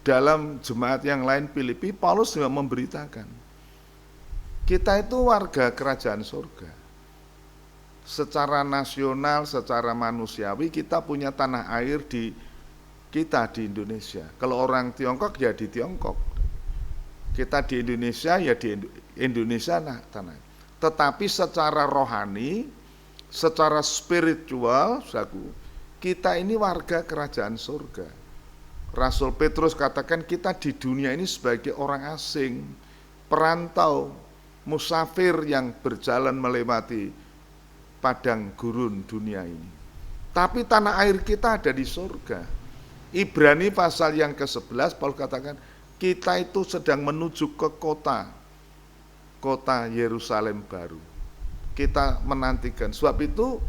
dalam jemaat yang lain Filipi, Paulus juga memberitakan, kita itu warga kerajaan surga. Secara nasional, secara manusiawi, kita punya tanah air di kita di Indonesia. Kalau orang Tiongkok ya di Tiongkok. Kita di Indonesia ya di Indonesia tanah. Tetapi secara rohani, secara spiritual, kita ini warga kerajaan surga. Rasul Petrus katakan kita di dunia ini sebagai orang asing, perantau, musafir yang berjalan melewati padang gurun dunia ini. Tapi tanah air kita ada di surga. Ibrani pasal yang ke-11 Paulus katakan kita itu sedang menuju ke kota kota Yerusalem baru. Kita menantikan. Sebab itu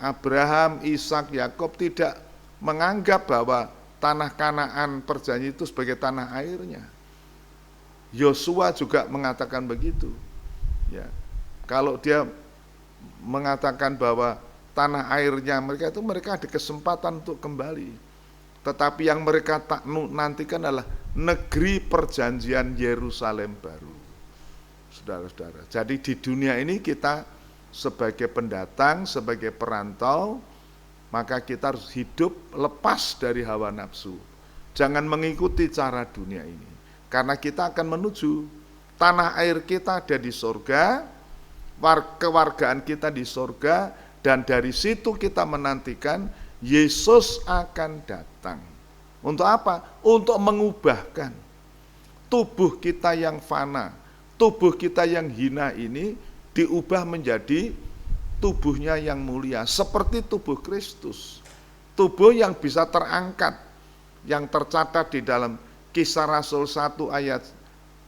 Abraham, Ishak, Yakub tidak menganggap bahwa tanah Kanaan perjanjian itu sebagai tanah airnya. Yosua juga mengatakan begitu. Ya. Kalau dia mengatakan bahwa tanah airnya mereka itu, mereka ada kesempatan untuk kembali. Tetapi yang mereka tak nantikan adalah negeri perjanjian Yerusalem baru. Saudara-saudara, jadi di dunia ini kita sebagai pendatang, sebagai perantau, maka kita harus hidup lepas dari hawa nafsu. Jangan mengikuti cara dunia ini, karena kita akan menuju tanah air kita ada di sorga, kewargaan kita di sorga, dan dari situ kita menantikan Yesus akan datang. Untuk apa? Untuk mengubahkan tubuh kita yang fana, tubuh kita yang hina ini diubah menjadi tubuhnya yang mulia, seperti tubuh Kristus. Tubuh yang bisa terangkat, yang tercatat di dalam Kisah Rasul 1 ayat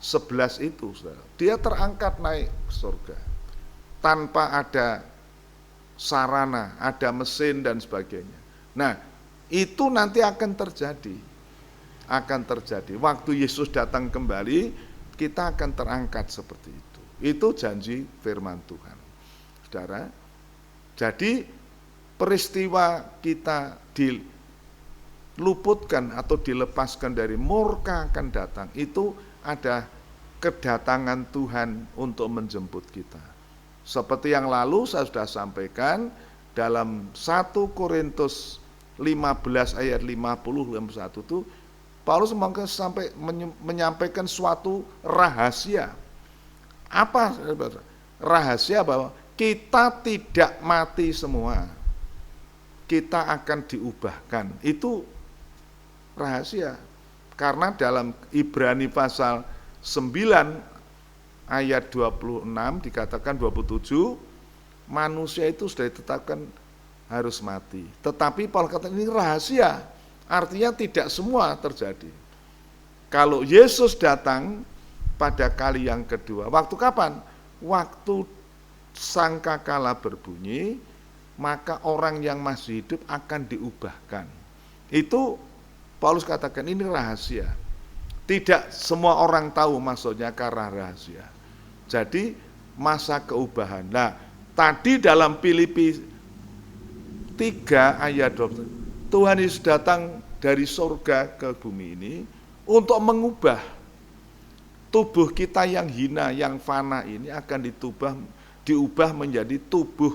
11 itu, saudara. Dia terangkat naik ke surga tanpa ada sarana, ada mesin dan sebagainya. Nah, itu nanti akan terjadi. Waktu Yesus datang kembali, kita akan terangkat seperti itu. Itu janji firman Tuhan. Saudara, jadi peristiwa kita diluputkan atau dilepaskan dari murka akan datang, itu ada kedatangan Tuhan untuk menjemput kita. Seperti yang lalu saya sudah sampaikan dalam 1 Korintus 15 ayat 50-51 itu, Paulus sampai menyampaikan suatu rahasia. Apa rahasia? Bahwa kita tidak mati semua, kita akan diubahkan. Itu rahasia. Karena dalam Ibrani pasal 9 ayat 26 dikatakan 27, manusia itu sudah ditetapkan harus mati. Tetapi Paulus katakan ini rahasia, artinya tidak semua terjadi. Kalau Yesus datang pada kali yang kedua, waktu kapan? Waktu sangkakala berbunyi, maka orang yang masih hidup akan diubahkan. Itu Paulus katakan ini rahasia. Tidak semua orang tahu, maksudnya karena rahasia. Jadi masa keubahan. Nah, tadi dalam Filipi 3 ayat 20, Tuhan Yesus datang dari surga ke bumi ini untuk mengubah tubuh kita yang hina, yang fana ini akan diubah menjadi tubuh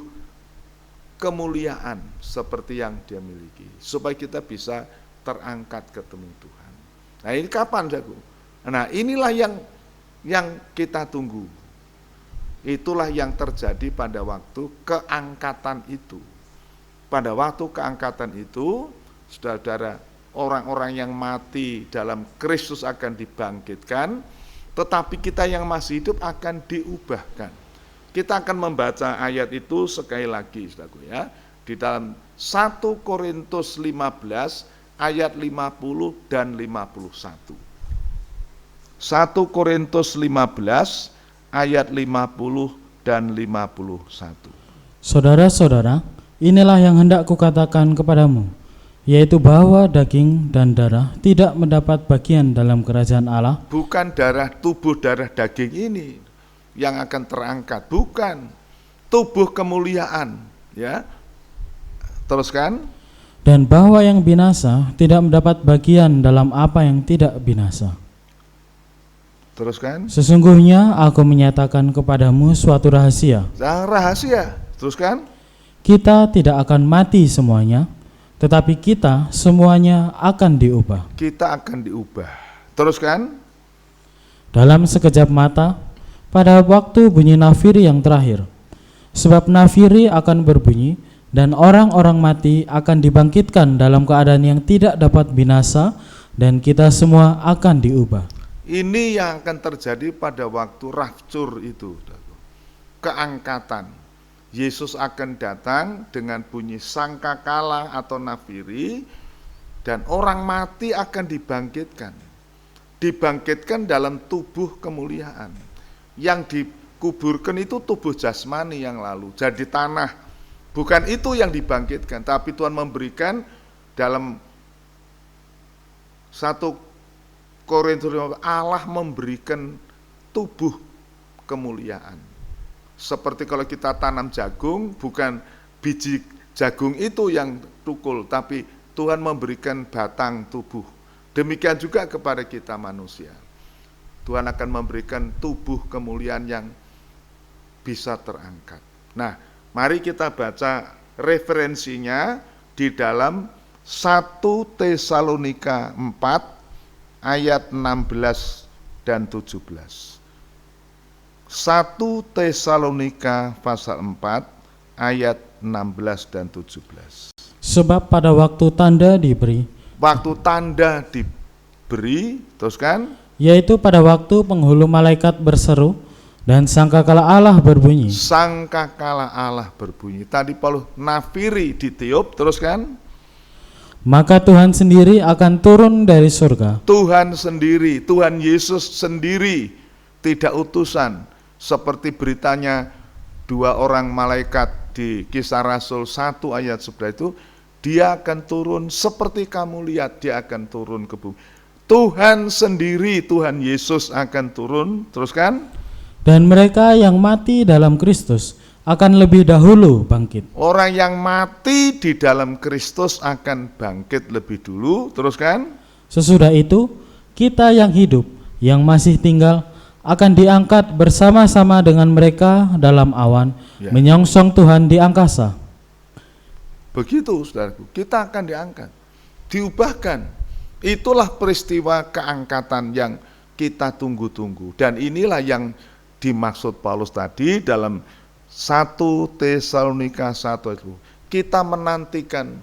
kemuliaan seperti yang dia miliki, supaya kita bisa terangkat ketemu Tuhan. Nah, ini kapan, Saudaraku? Nah, inilah yang kita tunggu. Itulah yang terjadi pada waktu keangkatan itu. Pada waktu keangkatan itu, saudara-saudara, orang-orang yang mati dalam Kristus akan dibangkitkan, tetapi kita yang masih hidup akan diubahkan. Kita akan membaca ayat itu sekali lagi, saudaraku, ya, di dalam 1 Korintus 15 ayat 50 dan 51. 1 Korintus 15 ayat 50 dan 51. Saudara-saudara, inilah yang hendak kukatakan kepadamu, yaitu bahwa daging dan darah tidak mendapat bagian dalam kerajaan Allah. Bukan tubuh darah daging ini yang akan terangkat, bukan. Tubuh kemuliaan, ya. Teruskan. Dan bahwa yang binasa tidak mendapat bagian dalam apa yang tidak binasa. Teruskan. Sesungguhnya aku menyatakan kepadamu suatu rahasia. Rahasia. Teruskan. Kita tidak akan mati semuanya, tetapi kita semuanya akan diubah. Kita akan diubah. Teruskan. Dalam sekejap mata, pada waktu bunyi nafiri yang terakhir. Sebab nafiri akan berbunyi, dan orang-orang mati akan dibangkitkan dalam keadaan yang tidak dapat binasa, dan kita semua akan diubah. Ini yang akan terjadi pada waktu rapture itu, keangkatan. Yesus akan datang dengan bunyi sangkakala atau nafiri, dan orang mati akan dibangkitkan. Dibangkitkan dalam tubuh kemuliaan. Yang kuburkan itu tubuh jasmani yang lalu, jadi tanah. Bukan itu yang dibangkitkan, tapi Tuhan memberikan dalam 1 Korintus 15, Allah memberikan tubuh kemuliaan. Seperti kalau kita tanam jagung, bukan biji jagung itu yang tukul, tapi Tuhan memberikan batang tubuh. Demikian juga kepada kita manusia. Tuhan akan memberikan tubuh kemuliaan yang bisa terangkat. Nah, mari kita baca referensinya di dalam 1 Tesalonika 4 ayat 16 dan 17. 1 Tesalonika pasal 4 ayat 16 dan 17. Sebab pada waktu tanda diberi, Waktu tanda diberi, terus kan? yaitu pada waktu penghulu malaikat berseru dan sangkakala Allah berbunyi. Sangkakala Allah berbunyi. Tadi Paulus nafiri ditiup, terus kan? Maka Tuhan sendiri akan turun dari surga. Tuhan sendiri, Tuhan Yesus sendiri, tidak utusan. Seperti beritanya 2 orang malaikat di Kisah Rasul 1 ayat 11 itu, dia akan turun seperti kamu lihat, dia akan turun ke bumi. Tuhan sendiri, Tuhan Yesus akan turun, terus kan? Dan mereka yang mati dalam Kristus akan lebih dahulu bangkit. Orang yang mati di dalam Kristus akan bangkit lebih dulu, terus kan? Sesudah itu, kita yang hidup, yang masih tinggal, akan diangkat bersama-sama dengan mereka dalam awan, Ya. menyongsong Tuhan di angkasa. Begitu saudaraku, kita akan diangkat, diubahkan. Itulah peristiwa keangkatan yang kita tunggu-tunggu. Dan inilah yang dimaksud Paulus tadi dalam 1 Tesalonika 1 itu. Kita menantikan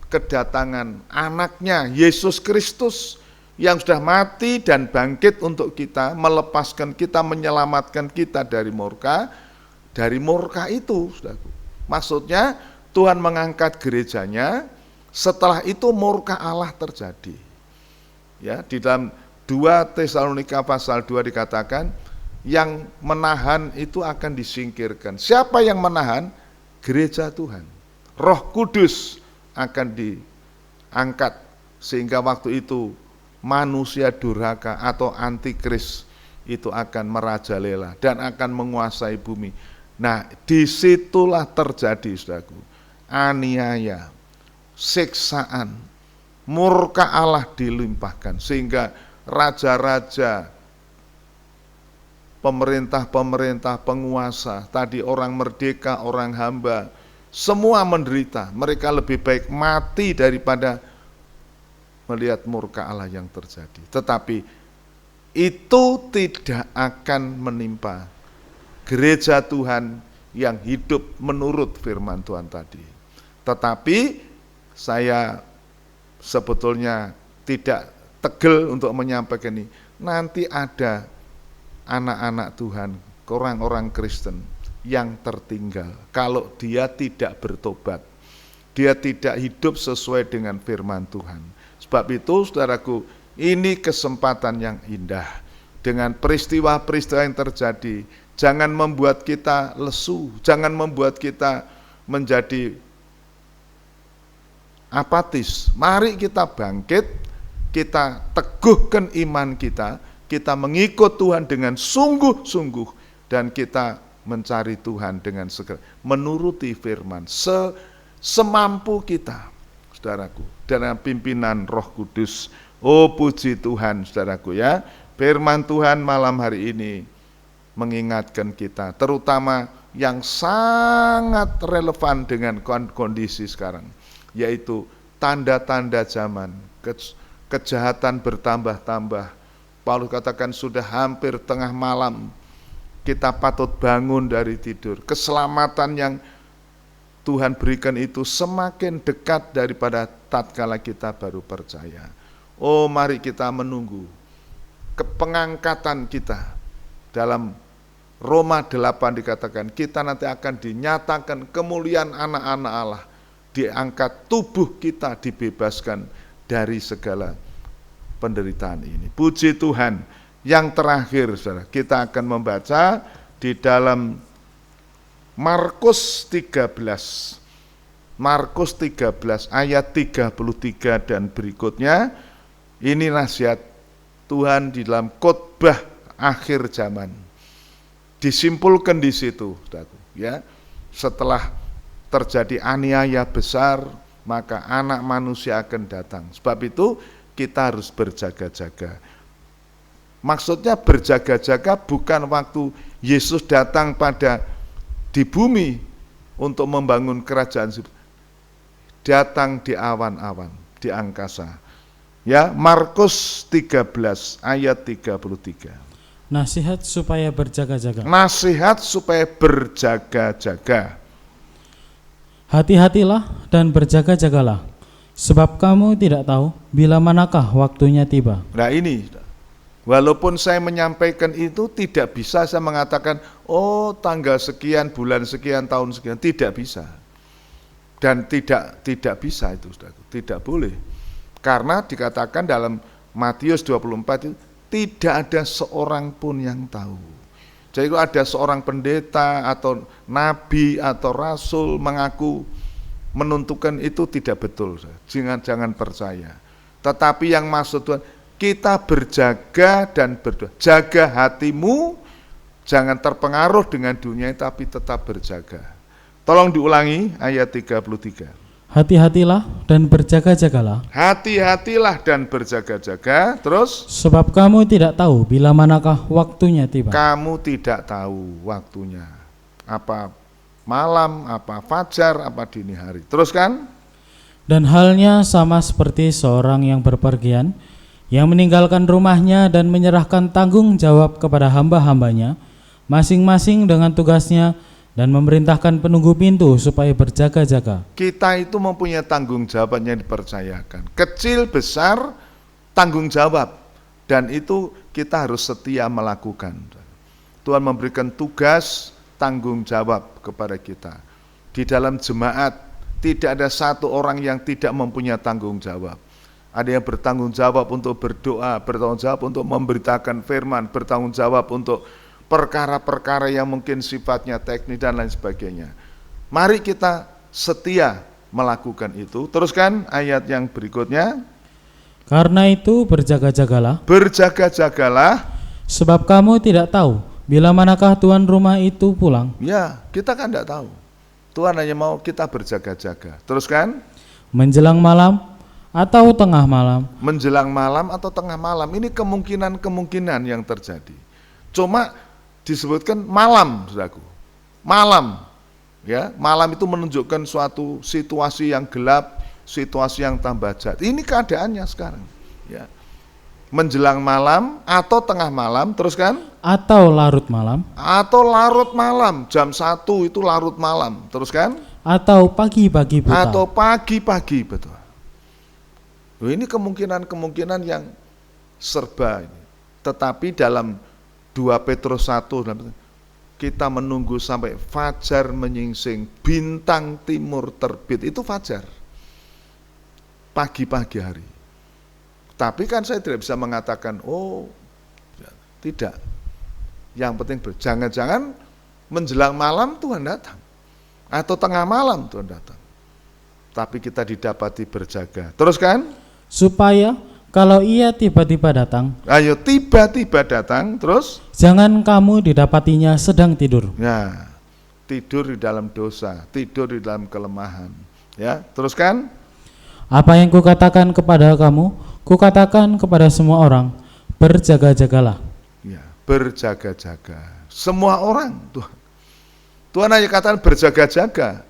kedatangan anaknya Yesus Kristus yang sudah mati dan bangkit untuk kita, melepaskan kita, menyelamatkan kita dari murka. Dari murka itu, saudaraku. Maksudnya Tuhan mengangkat gerejanya, setelah itu murka Allah terjadi. Ya, di dalam 2 Tesalonika pasal 2 dikatakan, yang menahan itu akan disingkirkan. Siapa yang menahan? Gereja Tuhan. Roh Kudus akan diangkat, sehingga waktu itu manusia durhaka atau antikris itu akan merajalela dan akan menguasai bumi. Nah, disitulah terjadi, saudaraku, aniaya, siksaan, murka Allah dilimpahkan, sehingga raja-raja, pemerintah-pemerintah, penguasa, tadi orang merdeka, orang hamba, semua menderita. Mereka lebih baik mati daripada melihat murka Allah yang terjadi. Tetapi itu tidak akan menimpa gereja Tuhan yang hidup menurut firman Tuhan tadi. Tetapi saya sebetulnya tidak tegel untuk menyampaikan ini. Nanti ada anak-anak Tuhan, orang-orang Kristen yang tertinggal kalau dia tidak bertobat, dia tidak hidup sesuai dengan firman Tuhan. Sebab itu, saudaraku, ini kesempatan yang indah. Dengan peristiwa-peristiwa yang terjadi, jangan membuat kita lesu, jangan membuat kita menjadi apatis. Mari kita bangkit, kita teguhkan iman kita, kita mengikut Tuhan dengan sungguh-sungguh, dan kita mencari Tuhan dengan segera, menuruti firman semampu kita, saudaraku, dalam pimpinan Roh Kudus. Oh, puji Tuhan, saudaraku, ya. Firman Tuhan malam hari ini mengingatkan kita, terutama yang sangat relevan dengan kondisi sekarang, yaitu tanda-tanda zaman, kejahatan bertambah-tambah. Paulus katakan sudah hampir tengah malam, kita patut bangun dari tidur. Keselamatan yang Tuhan berikan itu semakin dekat daripada tatkala kita baru percaya. Oh, mari kita menunggu kepengangkatan kita. Dalam Roma 8 dikatakan, kita nanti akan dinyatakan kemuliaan anak-anak Allah. Diangkat tubuh kita, dibebaskan dari segala penderitaan ini. Puji Tuhan. Yang terakhir, saudara, kita akan membaca di dalam Markus 13. Markus 13 ayat 33 dan berikutnya, ini nasihat Tuhan di dalam khotbah akhir zaman. Disimpulkan di situ, ya. Setelah terjadi aniaya besar, maka Anak Manusia akan datang. Sebab itu kita harus berjaga-jaga. Maksudnya berjaga-jaga bukan waktu Yesus datang di bumi untuk membangun kerajaan, datang di awan-awan, di angkasa. Ya, Markus 13 ayat 33. Nasihat supaya berjaga-jaga. Nasihat supaya berjaga-jaga. Hati-hatilah dan berjaga-jagalah, sebab kamu tidak tahu bila manakah waktunya tiba. Nah ini, walaupun saya menyampaikan itu, tidak bisa saya mengatakan, oh tanggal sekian, bulan sekian, tahun sekian. Tidak bisa. Dan tidak bisa itu, saudaraku. Tidak boleh. Karena dikatakan dalam Matius 24 itu, tidak ada seorang pun yang tahu. Jadi kalau ada seorang pendeta atau nabi atau rasul mengaku menentukan, itu tidak betul. Jangan percaya. Tetapi yang maksud Tuhan, kita berjaga dan berdoa. Jaga hatimu, jangan terpengaruh dengan dunia, tapi tetap berjaga. Tolong diulangi ayat 33. Hati-hatilah dan berjaga-jagalah. Hati-hatilah dan berjaga-jaga. Terus? Sebab kamu tidak tahu bila manakah waktunya tiba. Kamu tidak tahu waktunya. Apa malam, apa fajar, apa dini hari. Terus kan? Dan halnya sama seperti seorang yang berpergian, yang meninggalkan rumahnya dan menyerahkan tanggung jawab kepada hamba-hambanya, masing-masing dengan tugasnya, dan memerintahkan penunggu pintu supaya berjaga-jaga. Kita itu mempunyai tanggung jawab yang dipercayakan. Kecil, besar, tanggung jawab. Dan itu kita harus setia melakukan. Tuhan memberikan tugas, tanggung jawab kepada kita. Di dalam jemaat, tidak ada satu orang yang tidak mempunyai tanggung jawab. Ada yang bertanggung jawab untuk berdoa, bertanggung jawab untuk memberitakan firman, bertanggung jawab untuk perkara-perkara yang mungkin sifatnya teknis dan lain sebagainya. Mari kita setia melakukan itu. Teruskan ayat yang berikutnya. Karena itu berjaga-jagalah. Berjaga-jagalah. Sebab kamu tidak tahu bila manakah tuan rumah itu pulang. Ya, kita kan tidak tahu. Tuhan hanya mau kita berjaga-jaga. Teruskan. Menjelang malam atau tengah malam. Menjelang malam atau tengah malam. Ini kemungkinan-kemungkinan yang terjadi. Cuma disebutkan malam, saudaraku. Malam. Ya, malam itu menunjukkan suatu situasi yang gelap, situasi yang tambah jahat. Ini keadaannya sekarang, ya. Menjelang malam atau tengah malam, terus kan? Atau larut malam. Atau larut malam, jam 1 itu larut malam, terus kan? Atau pagi-pagi buta. Atau pagi-pagi, betul. Ini kemungkinan-kemungkinan yang serba ini. Tetapi dalam 2 Petrus 1, kita menunggu sampai fajar menyingsing, bintang timur terbit, itu fajar. Pagi-pagi hari. Tapi kan saya tidak bisa mengatakan, oh tidak. Yang penting jangan-jangan menjelang malam Tuhan datang. Atau tengah malam Tuhan datang. Tapi kita didapati berjaga. Terus kan? Supaya kalau ia tiba-tiba datang, ayo tiba-tiba datang, terus? Jangan kamu didapatinya sedang tidur. Ya, tidur di dalam dosa, tidur di dalam kelemahan. Ya, teruskan? Apa yang kukatakan kepada kamu, kukatakan kepada semua orang, berjaga-jagalah. Ya, berjaga-jaga. Semua orang, Tuhan hanya katakan berjaga-jaga.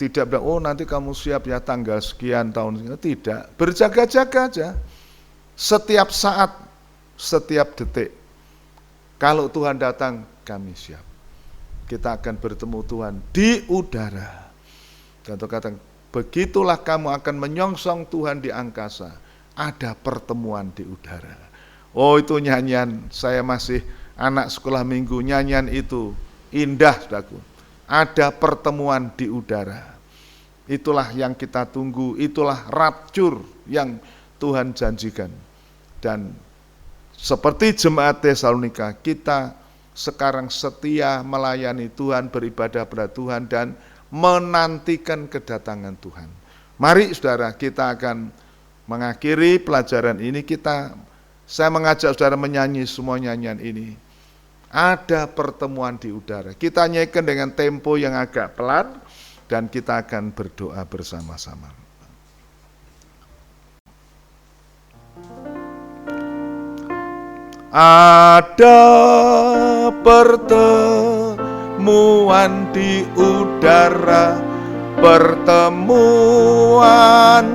Tidak bilang, oh nanti kamu siap ya tanggal sekian, tahun sekian. Tidak, berjaga-jaga aja. Setiap saat, setiap detik. Kalau Tuhan datang, kami siap. Kita akan bertemu Tuhan di udara. Dan Tuhan katakan, begitulah kamu akan menyongsong Tuhan di angkasa. Ada pertemuan di udara. Oh itu nyanyian, saya masih anak sekolah minggu, nyanyian itu indah, saudaraku. Ada pertemuan di udara. Itulah yang kita tunggu, itulah rapture yang Tuhan janjikan. Dan seperti jemaat Tesalonika, kita sekarang setia melayani Tuhan, beribadah pada Tuhan, dan menantikan kedatangan Tuhan. Mari saudara, kita akan mengakhiri pelajaran ini. Saya mengajak saudara menyanyi semua nyanyian ini. Ada pertemuan di udara. Kita nyanyikan dengan tempo yang agak pelan, dan kita akan berdoa bersama-sama. Ada pertemuan di udara, pertemuan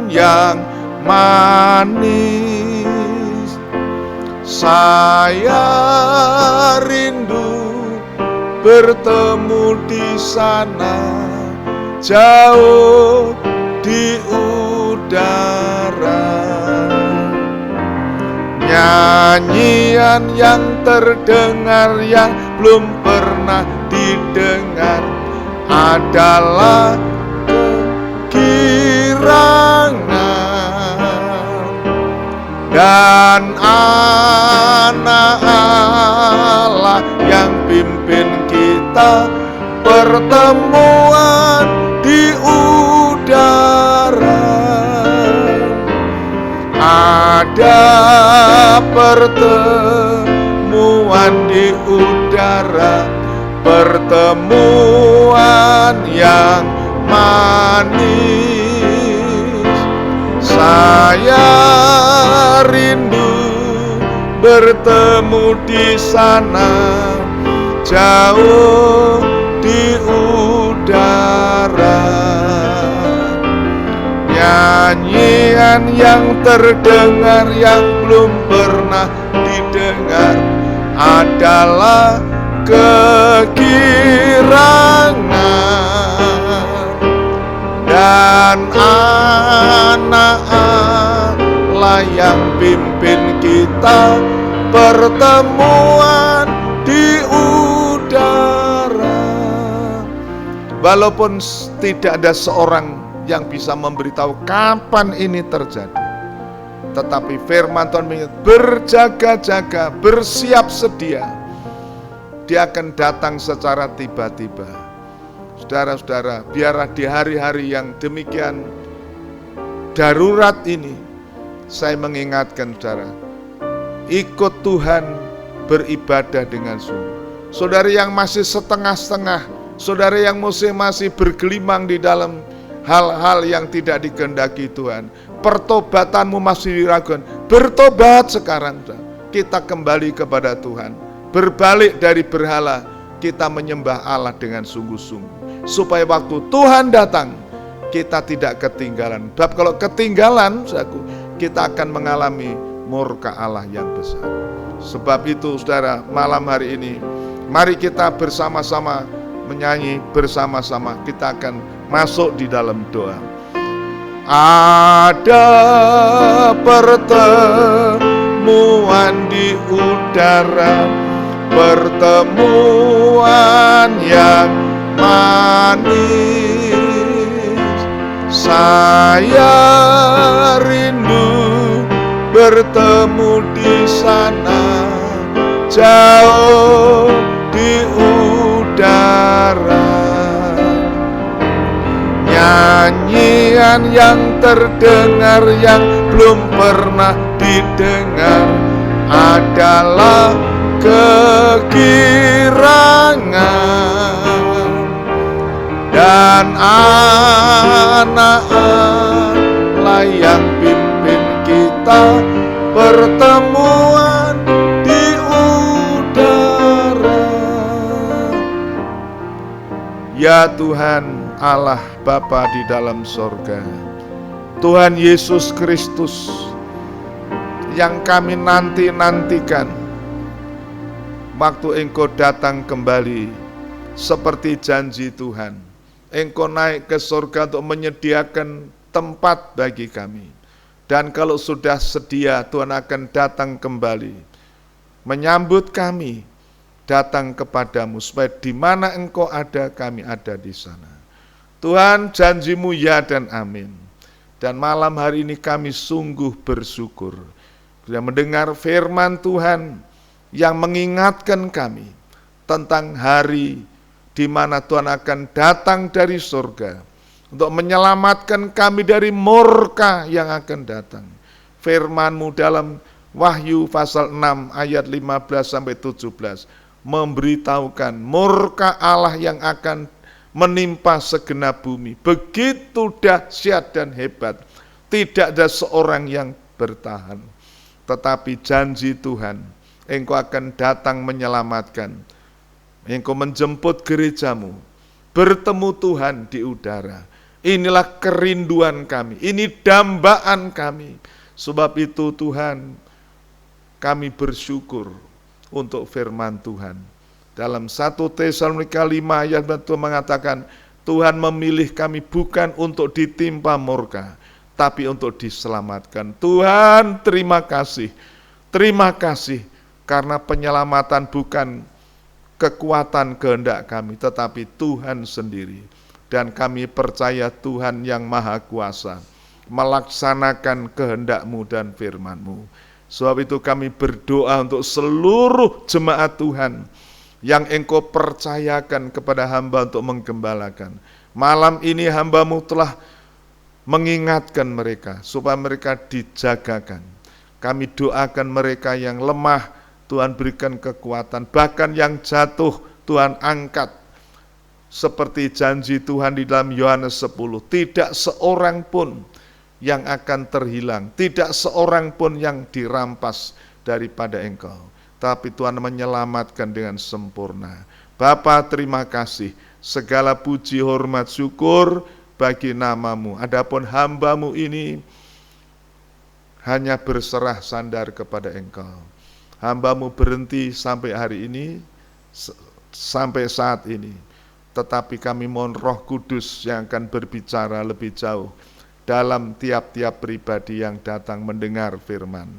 yang manis. Saya rindu bertemu di sana, jauh di udara. Nyanyian yang terdengar yang belum pernah didengar adalah kegirangan, dan anak Allah yang pimpin kita pertemuan di udara. Ada pertemuan di udara, pertemuan yang manis. Saya rindu bertemu di sana, jauh di udara. Nyanyian yang terdengar yang belum pernah didengar adalah kegirangan, dan anak Allah yang pimpin kita pertemuan di udara. Walaupun tidak ada seorang yang bisa memberitahu kapan ini terjadi, tetapi firman Tuhan mengingat, berjaga-jaga, bersiap sedia. Dia akan datang secara tiba-tiba. Saudara-saudara, biarlah di hari-hari yang demikian darurat ini, saya mengingatkan saudara, ikut Tuhan, beribadah dengan sungguh. Saudara yang masih setengah-setengah, saudara yang masih bergelimang di dalam hal-hal yang tidak dikehendaki Tuhan, pertobatanmu masih diragukan, bertobat sekarang. Kita kembali kepada Tuhan, berbalik dari berhala, kita menyembah Allah dengan sungguh-sungguh, supaya waktu Tuhan datang, kita tidak ketinggalan. Sebab kalau ketinggalan, kita akan mengalami murka Allah yang besar. Sebab itu saudara, malam hari ini, mari kita bersama-sama menyanyi, bersama-sama kita akan masuk di dalam doa. Ada pertemuan di udara, pertemuan yang manis. Saya rindu bertemu di sana, jauh di udara. Nyanyian yang terdengar yang belum pernah didengar adalah kegirangan, dan anak Allah yang pimpin kita pertemuan di udara. Ya Tuhan Allah Bapa di dalam sorga, Tuhan Yesus Kristus yang kami nantikan waktu Engkau datang kembali seperti janji Tuhan. Engkau naik ke surga untuk menyediakan tempat bagi kami, dan kalau sudah sedia Tuhan akan datang kembali menyambut kami, datang kepadamu, supaya di mana Engkau ada, kami ada di sana. Tuhan, janji-Mu ya dan amin. Dan malam hari ini kami sungguh bersyukur bila mendengar firman Tuhan yang mengingatkan kami tentang hari di mana Tuhan akan datang dari surga untuk menyelamatkan kami dari murka yang akan datang. Firman-Mu dalam Wahyu pasal 6 ayat 15-17 memberitahukan murka Allah yang akan menimpa segenap bumi. Begitu dahsyat dan hebat, tidak ada seorang yang bertahan. Tetapi janji Tuhan, Engkau akan datang menyelamatkan. Engkau menjemput gerejamu, bertemu Tuhan di udara. Inilah kerinduan kami, ini dambaan kami. Sebab itu Tuhan, kami bersyukur untuk firman Tuhan. Dalam 1 Tesalonika 5 ayat Tuhan mengatakan, Tuhan memilih kami bukan untuk ditimpa murka, tapi untuk diselamatkan. Tuhan, terima kasih. Terima kasih karena penyelamatan bukan kekuatan kehendak kami, tetapi Tuhan sendiri. Dan kami percaya Tuhan yang Maha Kuasa melaksanakan kehendak-Mu dan firman-Mu. Sebab itu kami berdoa untuk seluruh jemaat Tuhan yang Engkau percayakan kepada hamba untuk menggembalakan. Malam ini hamba-Mu telah mengingatkan mereka supaya mereka dijagakan. Kami doakan mereka yang lemah, Tuhan berikan kekuatan. Bahkan yang jatuh, Tuhan angkat. Seperti janji Tuhan di dalam Yohanes 10. Tidak seorang pun yang akan terhilang. Tidak seorang pun yang dirampas daripada Engkau. Tapi Tuhan menyelamatkan dengan sempurna. Bapa, terima kasih. Segala puji, hormat, syukur bagi nama-Mu. Adapun hamba-Mu ini hanya berserah sandar kepada Engkau. Hamba-Mu berhenti sampai hari ini, sampai saat ini. Tetapi kami mohon Roh Kudus yang akan berbicara lebih jauh dalam tiap-tiap pribadi yang datang mendengar firman.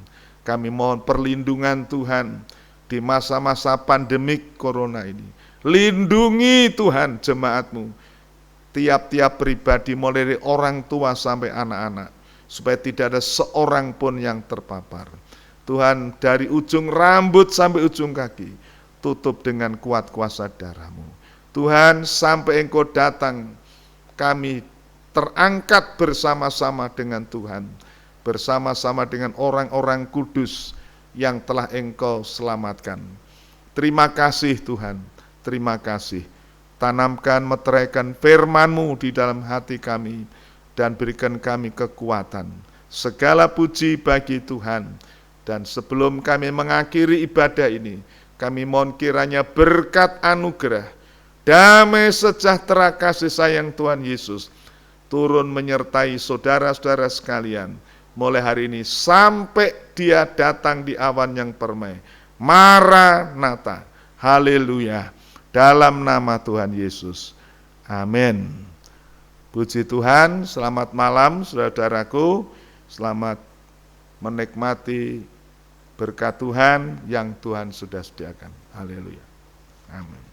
Kami mohon perlindungan Tuhan di masa-masa pandemik corona ini. Lindungi Tuhan jemaat-Mu, tiap-tiap pribadi mulai dari orang tua sampai anak-anak, supaya tidak ada seorang pun yang terpapar. Tuhan, dari ujung rambut sampai ujung kaki, tutup dengan kuat kuasa darah-Mu. Tuhan, sampai Engkau datang, kami terangkat bersama-sama dengan Tuhan, bersama-sama dengan orang-orang kudus yang telah Engkau selamatkan. Terima kasih Tuhan, terima kasih. Tanamkan, meteraikan firman-Mu di dalam hati kami, dan berikan kami kekuatan. Segala puji bagi Tuhan. Dan sebelum kami mengakhiri ibadah ini, kami mohon kiranya berkat anugerah, damai sejahtera kasih sayang Tuhan Yesus turun menyertai saudara-saudara sekalian mulai hari ini sampai Dia datang di awan yang permai. Maranatha, haleluya, dalam nama Tuhan Yesus, amin. Puji Tuhan, selamat malam saudara-saudaraku, selamat menikmati berkat Tuhan yang Tuhan sudah sediakan. Haleluya, amin.